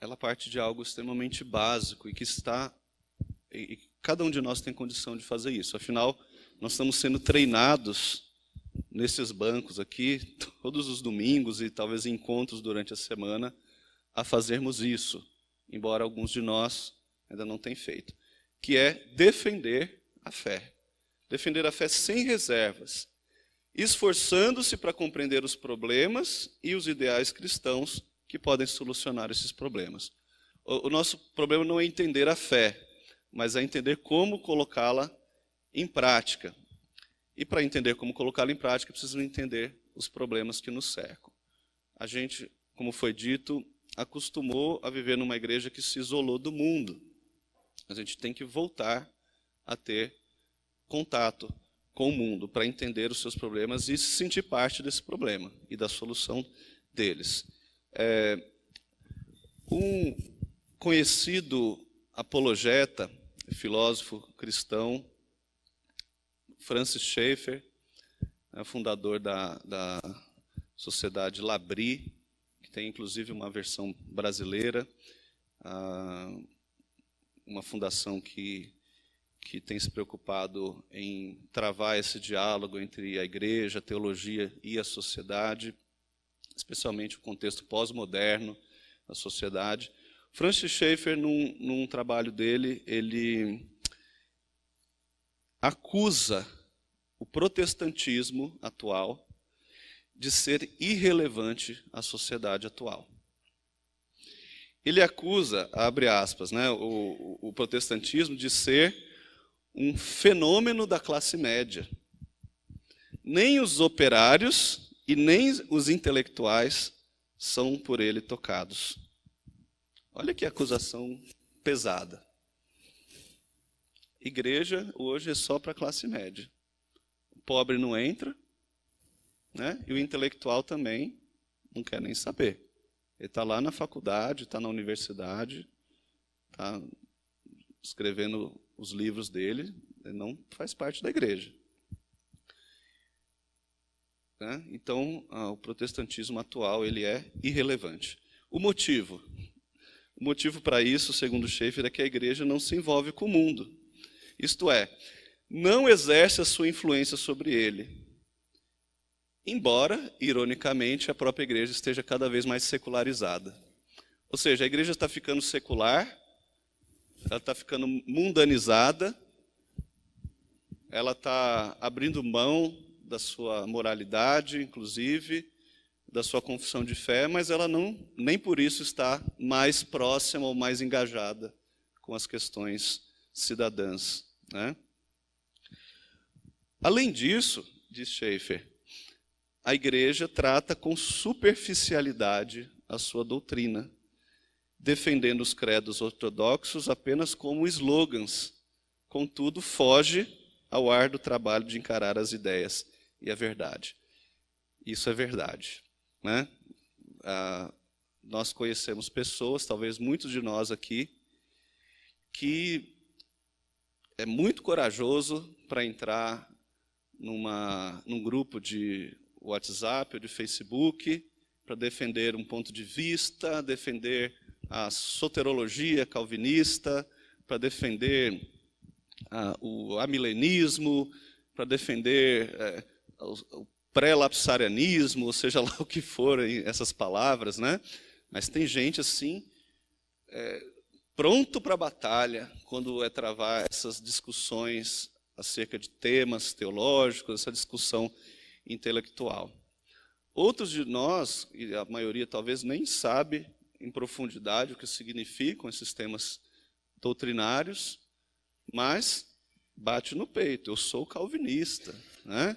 ela parte de algo extremamente básico e cada um de nós tem condição de fazer isso. Afinal, nós estamos sendo treinados nesses bancos aqui, todos os domingos e talvez em encontros durante a semana, a fazermos isso, embora alguns de nós ainda não tenham feito, que é defender a fé. Defender a fé sem reservas, esforçando-se para compreender os problemas e os ideais cristãos que podem solucionar esses problemas. O nosso problema não é entender a fé, mas é entender como colocá-la em prática. E para entender como colocá-la em prática, precisamos entender os problemas que nos cercam. A gente, como foi dito, acostumou a viver numa igreja que se isolou do mundo. A gente tem que voltar a ter contato com o mundo para entender os seus problemas e se sentir parte desse problema e da solução deles. Um conhecido apologeta, filósofo cristão, Francis Schaeffer, fundador da Sociedade L'Abri, que tem inclusive uma versão brasileira, uma fundação que tem se preocupado em travar esse diálogo entre a igreja, a teologia e a sociedade, especialmente o contexto pós-moderno da sociedade. Francis Schaeffer, num trabalho dele, ele acusa o protestantismo atual de ser irrelevante à sociedade atual. Ele acusa, abre aspas, né, o protestantismo de ser um fenômeno da classe média. Nem os operários e nem os intelectuais são por ele tocados. Olha que acusação pesada. Igreja hoje é só para a classe média. O pobre não entra, né? E o intelectual também não quer nem saber. Ele está lá na faculdade, está na universidade, está escrevendo os livros dele, ele não faz parte da igreja. Né? Então, o protestantismo atual ele é irrelevante. O motivo para isso, segundo Schaeffer, é que a igreja não se envolve com o mundo. Isto é, não exerce a sua influência sobre ele. Embora, ironicamente, a própria igreja esteja cada vez mais secularizada. Ou seja, a igreja está ficando secular, ela está ficando mundanizada, ela está abrindo mão da sua moralidade, inclusive, da sua confissão de fé, mas ela nem por isso está mais próxima ou mais engajada com as questões cidadãs. Né? Além disso, diz Schaeffer, a igreja trata com superficialidade a sua doutrina, defendendo os credos ortodoxos apenas como slogans, contudo foge ao árduo trabalho de encarar as ideias e a verdade. Isso é verdade. Né? Nós conhecemos pessoas, talvez muitos de nós aqui, que é muito corajoso para entrar num grupo de WhatsApp ou de Facebook, para defender um ponto de vista, defender a soterologia calvinista, para defender o amilenismo, para defender o pré-lapsarianismo, ou seja lá o que forem essas palavras, né? Mas tem gente assim, pronto para a batalha, quando é travar essas discussões acerca de temas teológicos, essa discussão intelectual. Outros de nós, e a maioria talvez nem sabe em profundidade o que significam esses temas doutrinários, mas bate no peito, eu sou calvinista, né?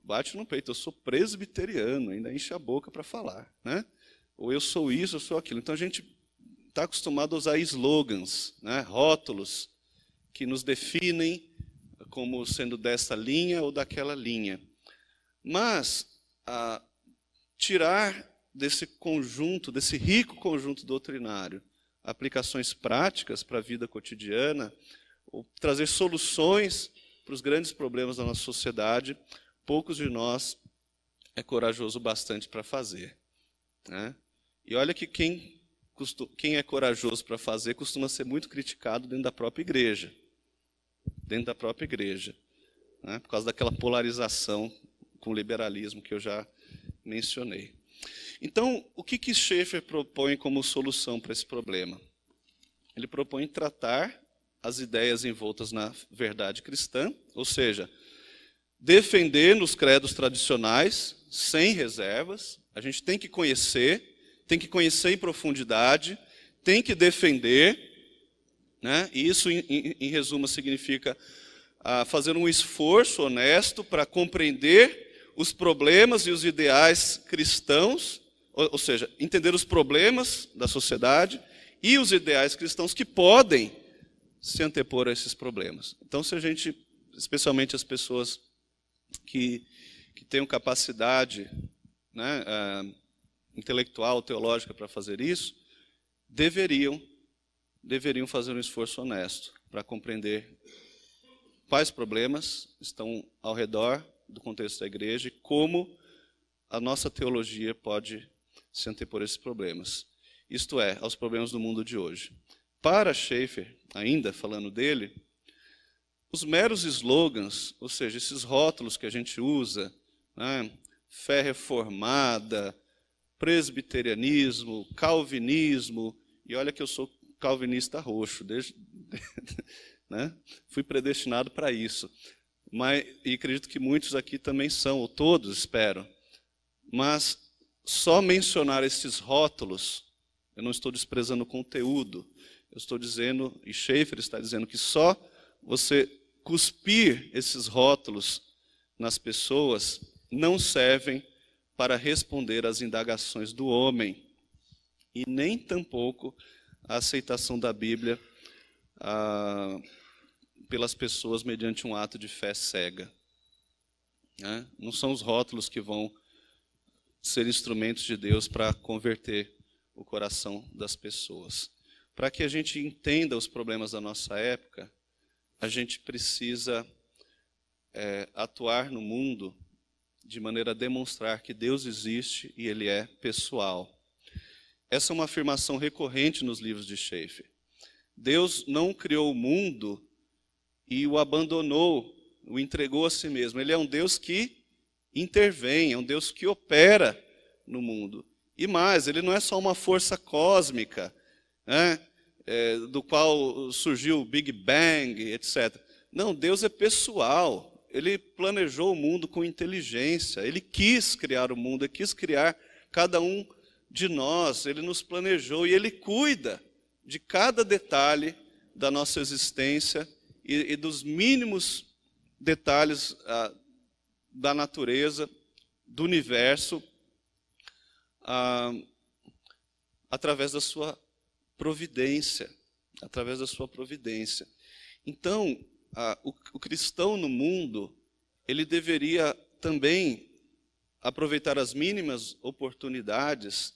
Bate no peito, eu sou presbiteriano, ainda enche a boca para falar, né? Ou eu sou isso, eu sou aquilo. Então a gente está acostumado a usar slogans, né? Rótulos que nos definem como sendo dessa linha ou daquela linha. Mas tirar desse conjunto, desse rico conjunto doutrinário, aplicações práticas para a vida cotidiana, ou trazer soluções para os grandes problemas da nossa sociedade, poucos de nós é corajoso bastante para fazer. Né? E olha que quem é corajoso para fazer costuma ser muito criticado dentro da própria igreja. Dentro da própria igreja. Né? Por causa daquela polarização com o liberalismo que eu já mencionei. Então, o que Schaeffer propõe como solução para esse problema? Ele propõe tratar as ideias envoltas na verdade cristã, ou seja, defender nos credos tradicionais, sem reservas. A gente tem que conhecer em profundidade, tem que defender, né? E isso, em resumo, significa fazer um esforço honesto para compreender os problemas e os ideais cristãos, ou seja, entender os problemas da sociedade e os ideais cristãos que podem se antepor a esses problemas. Então, se a gente, especialmente as pessoas que tenham capacidade, né, intelectual, teológica para fazer isso, deveriam fazer um esforço honesto para compreender quais problemas estão ao redor do contexto da igreja e como a nossa teologia pode se antepor a esses problemas. Isto é, aos problemas do mundo de hoje. Para Schaeffer, ainda falando dele, os meros slogans, ou seja, esses rótulos que a gente usa, né, fé reformada, presbiterianismo, calvinismo, e olha que eu sou calvinista roxo, né, fui predestinado para isso. E acredito que muitos aqui também são, ou todos, espero. Mas só mencionar esses rótulos, eu não estou desprezando o conteúdo, eu estou dizendo, e Schaeffer está dizendo, que só você cuspir esses rótulos nas pessoas não servem para responder às indagações do homem, e nem tampouco a aceitação da Bíblia pelas pessoas mediante um ato de fé cega. Né? Não são os rótulos que vão ser instrumentos de Deus para converter o coração das pessoas. Para que a gente entenda os problemas da nossa época, a gente precisa atuar no mundo de maneira a demonstrar que Deus existe e Ele é pessoal. Essa é uma afirmação recorrente nos livros de Schaeffer. Deus não criou o mundo e o abandonou, o entregou a si mesmo. Ele é um Deus que intervém, é um Deus que opera no mundo. E mais, Ele não é só uma força cósmica, né, do qual surgiu o Big Bang, etc. Não, Deus é pessoal. Ele planejou o mundo com inteligência. Ele quis criar o mundo, Ele quis criar cada um de nós. Ele nos planejou e Ele cuida de cada detalhe da nossa existência e dos mínimos detalhes da natureza, do universo, através da sua providência. Através da sua providência. Então, o cristão no mundo, ele deveria também aproveitar as mínimas oportunidades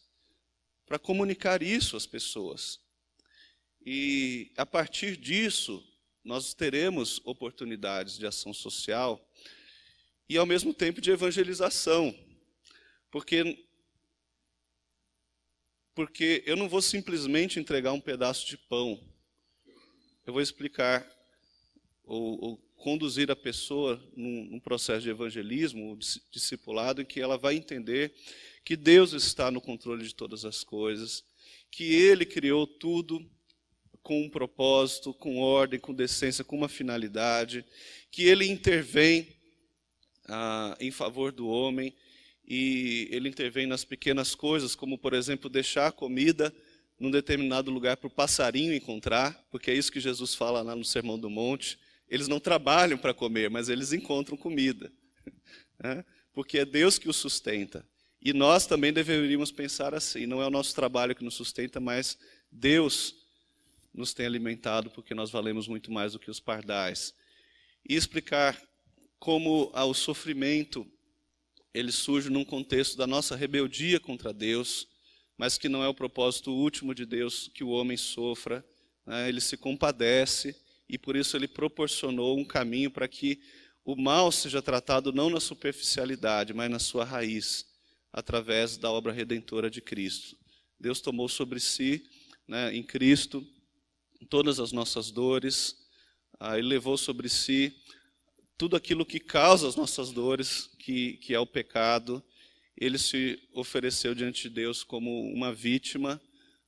para comunicar isso às pessoas. E, a partir disso, nós teremos oportunidades de ação social e, ao mesmo tempo, de evangelização. Porque eu não vou simplesmente entregar um pedaço de pão. Eu vou explicar ou conduzir a pessoa num processo de evangelismo, de discipulado, em que ela vai entender que Deus está no controle de todas as coisas, que Ele criou tudo com um propósito, com ordem, com decência, com uma finalidade, que Ele intervém em favor do homem, e Ele intervém nas pequenas coisas, como, por exemplo, deixar a comida num determinado lugar para o passarinho encontrar, porque é isso que Jesus fala lá no Sermão do Monte. Eles não trabalham para comer, mas eles encontram comida, né? Porque é Deus que os sustenta. E nós também deveríamos pensar assim, não é o nosso trabalho que nos sustenta, mas Deus nos tem alimentado, porque nós valemos muito mais do que os pardais. E explicar como o sofrimento ele surge num contexto da nossa rebeldia contra Deus, mas que não é o propósito último de Deus que o homem sofra, né? Ele se compadece e por isso Ele proporcionou um caminho para que o mal seja tratado não na superficialidade, mas na sua raiz, através da obra redentora de Cristo. Deus tomou sobre si, né, em Cristo, todas as nossas dores, Ele levou sobre si tudo aquilo que causa as nossas dores, que é o pecado. Ele se ofereceu diante de Deus como uma vítima,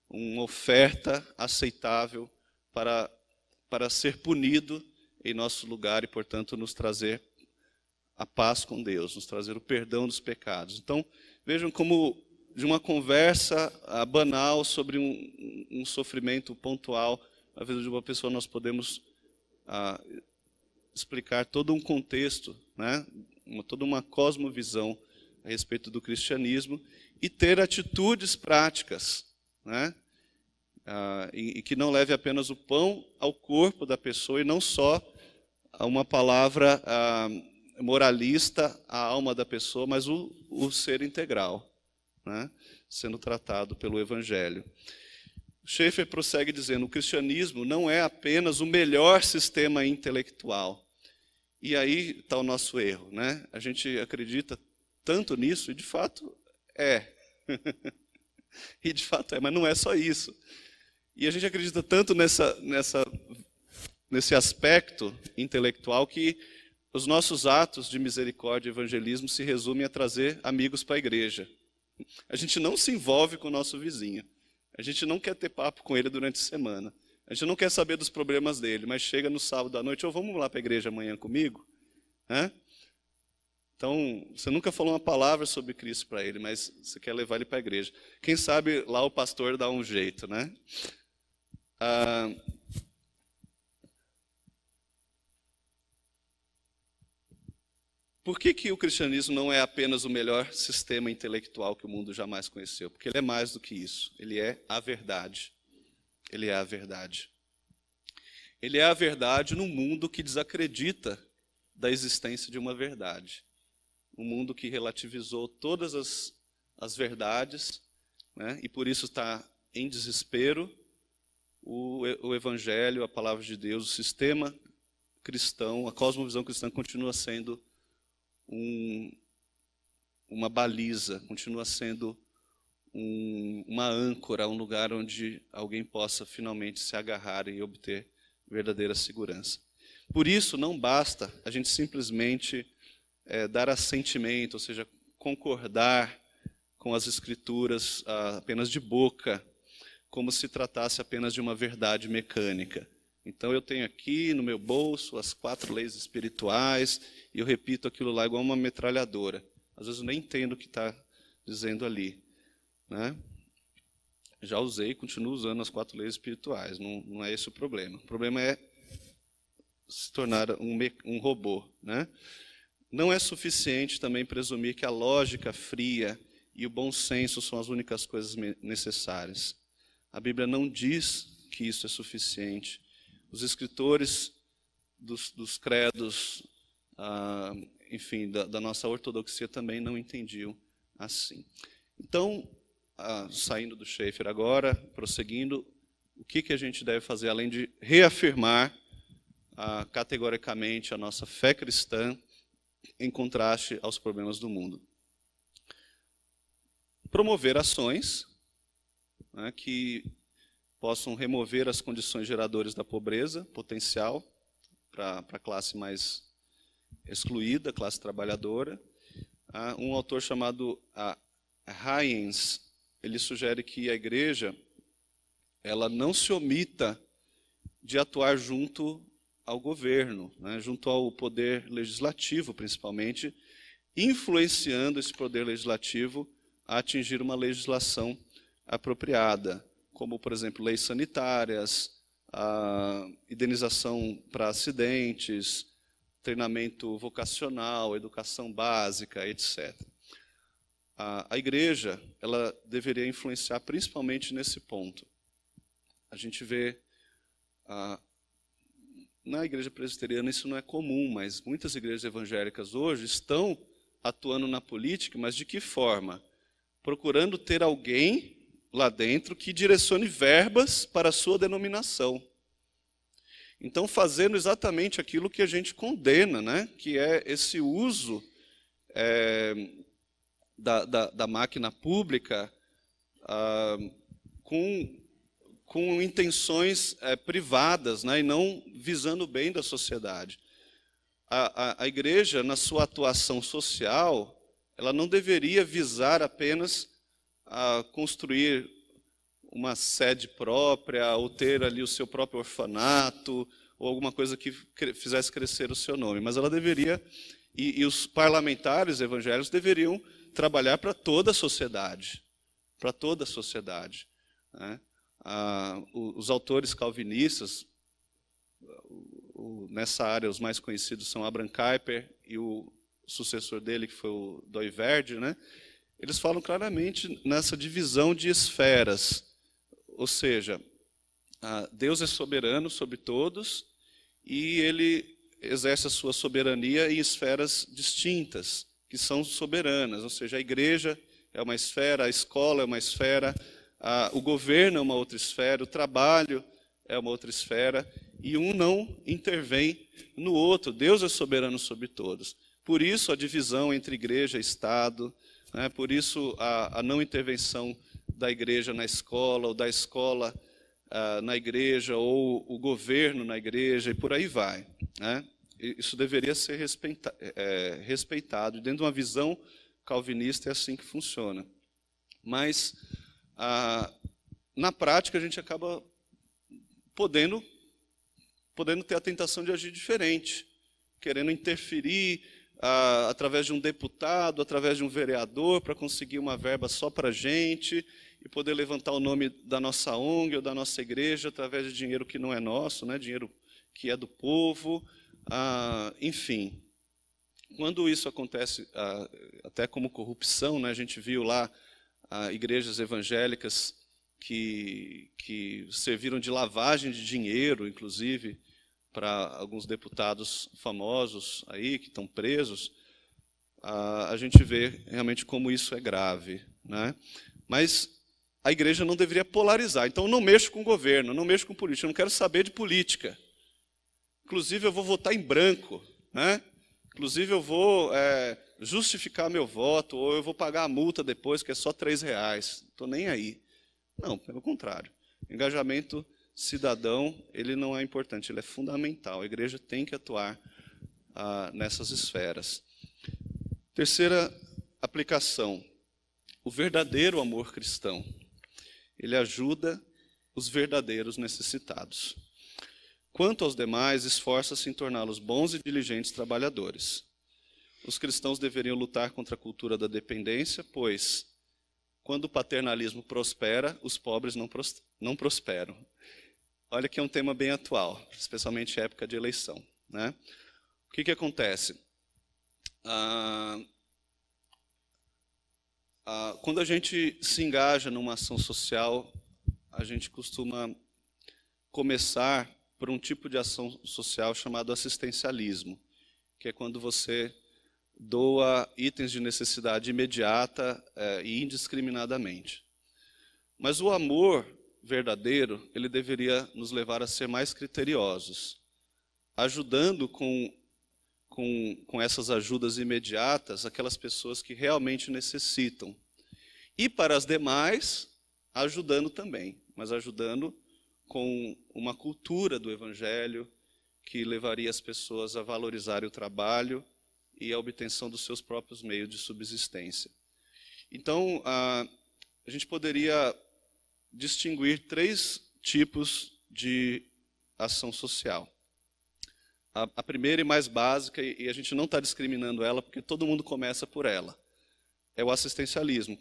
uma oferta aceitável para ser punido em nosso lugar e, portanto, nos trazer a paz com Deus, nos trazer o perdão dos pecados. Então, vejam como de uma conversa banal sobre um sofrimento pontual, na vida de uma pessoa, nós podemos explicar todo um contexto, né? Toda uma cosmovisão a respeito do cristianismo e ter atitudes práticas, né? E que não leve apenas o pão ao corpo da pessoa e não só uma palavra moralista à alma da pessoa, mas o ser integral, né? Sendo tratado pelo Evangelho. Schaeffer prossegue dizendo: o cristianismo não é apenas o melhor sistema intelectual. E aí está o nosso erro, né? A gente acredita tanto nisso, e de fato é. E de fato é, mas não é só isso. E a gente acredita tanto nesse aspecto intelectual que os nossos atos de misericórdia e evangelismo se resumem a trazer amigos para a igreja. A gente não se envolve com o nosso vizinho. A gente não quer ter papo com ele durante a semana. A gente não quer saber dos problemas dele, mas chega no sábado à noite: vamos lá para a igreja amanhã comigo? Então, você nunca falou uma palavra sobre Cristo para ele, mas você quer levar ele para a igreja. Quem sabe lá o pastor dá um jeito, né? Por que o cristianismo não é apenas o melhor sistema intelectual que o mundo jamais conheceu? Porque ele é mais do que isso. Ele é a verdade. Ele é a verdade. Ele é a verdade num mundo que desacredita da existência de uma verdade. Um mundo que relativizou todas as verdades, né? E por isso está em desespero. O Evangelho, a palavra de Deus, o sistema cristão, a cosmovisão cristã continua sendo uma baliza, continua sendo uma âncora, um lugar onde alguém possa finalmente se agarrar e obter verdadeira segurança. Por isso, não basta a gente simplesmente dar assentimento, ou seja, concordar com as Escrituras apenas de boca, como se tratasse apenas de uma verdade mecânica. Então eu tenho aqui no meu bolso as 4 leis espirituais e eu repito aquilo lá igual uma metralhadora. Às vezes eu nem entendo o que está dizendo ali, né? Já usei e continuo usando as 4 leis espirituais, não é esse o problema. O problema é se tornar um robô, né? Não é suficiente também presumir que a lógica fria e o bom senso são as únicas coisas necessárias. A Bíblia não diz que isso é suficiente. Os escritores dos credos, enfim, da nossa ortodoxia também não entendiam assim. Então, saindo do Schaeffer agora, prosseguindo, o que a gente deve fazer, além de reafirmar categoricamente a nossa fé cristã em contraste aos problemas do mundo? Promover ações, né, que possam remover as condições geradoras da pobreza potencial para a classe mais excluída, a classe trabalhadora. Um autor chamado Haynes, ele sugere que a igreja ela não se omita de atuar junto ao governo, né, junto ao poder legislativo, principalmente, influenciando esse poder legislativo a atingir uma legislação apropriada, como, por exemplo, leis sanitárias, a indenização para acidentes, treinamento vocacional, educação básica, etc. A igreja ela deveria influenciar principalmente nesse ponto. A gente vê, na igreja presbiteriana isso não é comum, mas muitas igrejas evangélicas hoje estão atuando na política, mas de que forma? Procurando ter alguém lá dentro que direcione verbas para a sua denominação. Então, fazendo exatamente aquilo que a gente condena, né? Que é esse uso da máquina pública com intenções privadas, né? E não visando o bem da sociedade. A igreja, na sua atuação social, ela não deveria visar apenas construir uma sede própria, ou ter ali o seu próprio orfanato, ou alguma coisa que fizesse crescer o seu nome. Mas ela deveria, e os parlamentares evangélicos deveriam trabalhar para toda a sociedade. Para toda a sociedade, né? Os autores calvinistas, nessa área, os mais conhecidos são Abraham Kuyper e o sucessor dele, que foi o Doiverde, né? Eles falam claramente nessa divisão de esferas. Ou seja, Deus é soberano sobre todos e ele exerce a sua soberania em esferas distintas, que são soberanas. Ou seja, a igreja é uma esfera, a escola é uma esfera, o governo é uma outra esfera, o trabalho é uma outra esfera, e um não intervém no outro. Deus é soberano sobre todos. Por isso a divisão entre igreja e Estado, né? Por isso a não intervenção da igreja na escola, ou da escola na igreja, ou o governo na igreja, e por aí vai, né? Isso deveria ser respeitado. Dentro de uma visão calvinista é assim que funciona. Mas, na prática, a gente acaba podendo ter a tentação de agir diferente, querendo interferir através de um deputado, através de um vereador, para conseguir uma verba só para a gente, e poder levantar o nome da nossa ONG ou da nossa igreja através de dinheiro que não é nosso, né, dinheiro que é do povo. Enfim, quando isso acontece, até como corrupção, né, a gente viu lá igrejas evangélicas que serviram de lavagem de dinheiro, inclusive, para alguns deputados famosos aí que estão presos. A gente vê realmente como isso é grave, né? Mas a igreja não deveria polarizar. Então, eu não mexo com o governo, não mexo com política, eu não quero saber de política. Inclusive, eu vou votar em branco, né? Inclusive, eu vou justificar meu voto, ou eu vou pagar a multa depois, que é só R$3. Não estou nem aí. Não, pelo contrário. Engajamento cidadão, ele não é importante, ele é fundamental. A igreja tem que atuar nessas esferas. Terceira aplicação. O verdadeiro amor cristão. Ele ajuda os verdadeiros necessitados. Quanto aos demais, esforça-se em torná-los bons e diligentes trabalhadores. Os cristãos deveriam lutar contra a cultura da dependência, pois, quando o paternalismo prospera, os pobres não prosperam. Olha que é um tema bem atual, especialmente em época de eleição, né? O que acontece? Quando a gente se engaja numa ação social, a gente costuma começar por um tipo de ação social chamado assistencialismo, que é quando você doa itens de necessidade imediata e indiscriminadamente. Mas o amor verdadeiro, ele deveria nos levar a ser mais criteriosos, ajudando com essas ajudas imediatas aquelas pessoas que realmente necessitam. E para as demais, ajudando também, mas ajudando com uma cultura do Evangelho que levaria as pessoas a valorizarem o trabalho e a obtenção dos seus próprios meios de subsistência. Então, a gente poderia distinguir 3 tipos de ação social. A primeira e mais básica, e a gente não está discriminando ela, porque todo mundo começa por ela, é o assistencialismo,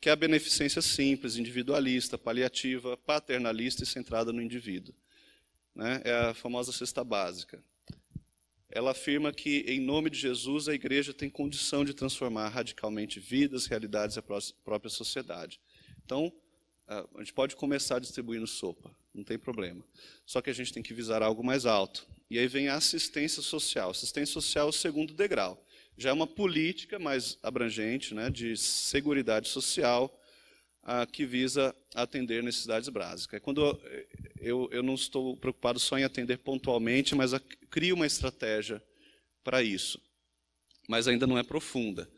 que é a beneficência simples, individualista, paliativa, paternalista e centrada no indivíduo, né? É a famosa cesta básica. Ela afirma que, em nome de Jesus, a igreja tem condição de transformar radicalmente vidas, realidades e a própria sociedade. Então, a gente pode começar distribuindo sopa, não tem problema. Só que a gente tem que visar algo mais alto. E aí vem a assistência social. Assistência social é o segundo degrau. Já é uma política mais abrangente, né, de seguridade social, que visa atender necessidades básicas. É quando eu não estou preocupado só em atender pontualmente, mas crio uma estratégia para isso. Mas ainda não é profunda.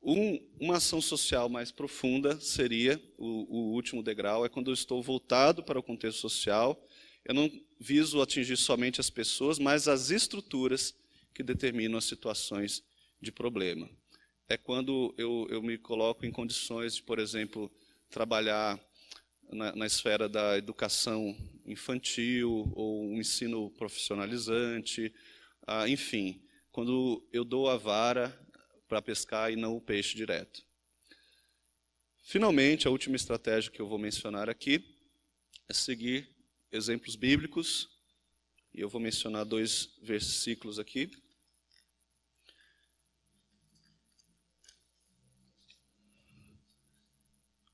Uma ação social mais profunda seria, o último degrau, é quando eu estou voltado para o contexto social. Eu não viso atingir somente as pessoas, mas as estruturas que determinam as situações de problema. É quando eu me coloco em condições de, por exemplo, trabalhar na esfera da educação infantil ou um ensino profissionalizante, enfim, quando eu dou a vara para pescar e não o peixe direto. Finalmente, a última estratégia que eu vou mencionar aqui é seguir exemplos bíblicos, e eu vou mencionar 2 versículos aqui.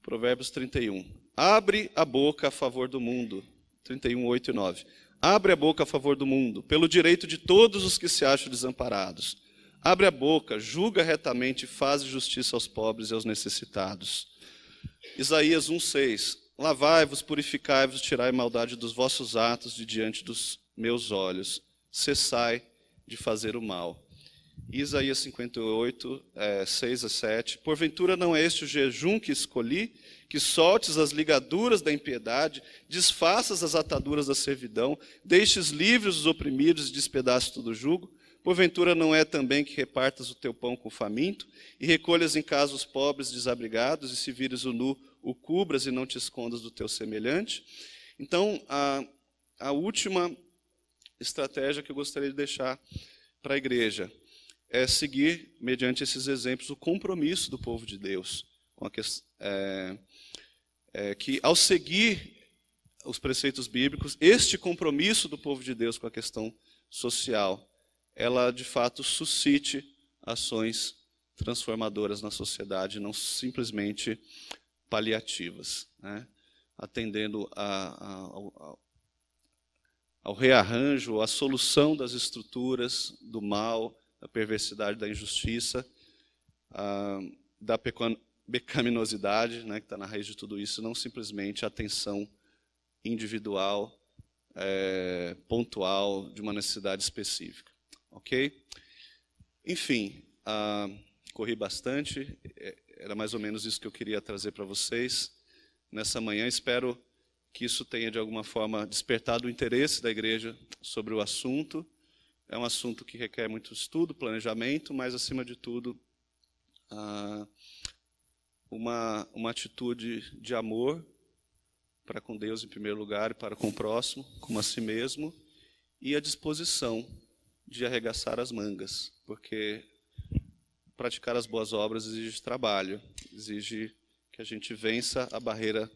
Provérbios 31. Abre a boca a favor do mundo. 31, 8 e 9. Abre a boca a favor do mundo, pelo direito de todos os que se acham desamparados. Abre a boca, julga retamente e faz justiça aos pobres e aos necessitados. Isaías 1,6. Lavai-vos, purificai-vos, tirai a maldade dos vossos atos de diante dos meus olhos. Cessai de fazer o mal. Isaías 58, 6 a 7. Porventura não é este o jejum que escolhi, que soltes as ligaduras da impiedade, desfaças as ataduras da servidão, deixes livres os oprimidos e despedaçes todo o jugo? Porventura não é também que repartas o teu pão com o faminto, e recolhas em casa os pobres desabrigados, e se vires o nu, o cubras e não te escondas do teu semelhante? Então, a última estratégia que eu gostaria de deixar para a igreja é seguir, mediante esses exemplos, o compromisso do povo de Deus, com que ao seguir os preceitos bíblicos, este compromisso do povo de Deus com a questão social, ela de fato suscite ações transformadoras na sociedade, não simplesmente paliativas, né? Atendendo ao rearranjo, à solução das estruturas do mal, da perversidade, da injustiça, da pecaminosidade, né, que está na raiz de tudo isso, não simplesmente a atenção individual, pontual, de uma necessidade específica. Ok? Enfim, corri bastante, era mais ou menos isso que eu queria trazer para vocês nessa manhã. Espero que isso tenha, de alguma forma, despertado o interesse da igreja sobre o assunto. É um assunto que requer muito estudo, planejamento, mas, acima de tudo, uma atitude de amor para com Deus, em primeiro lugar, e para com o próximo, como a si mesmo, e a disposição de arregaçar as mangas, porque praticar as boas obras exige trabalho, exige que a gente vença a barreira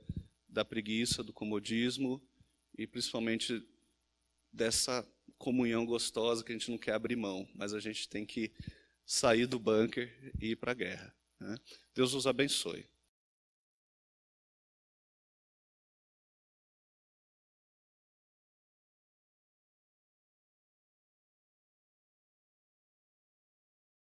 da preguiça, do comodismo e, principalmente, dessa comunhão gostosa que a gente não quer abrir mão, mas a gente tem que sair do bunker e ir para a guerra, né? Deus nos abençoe.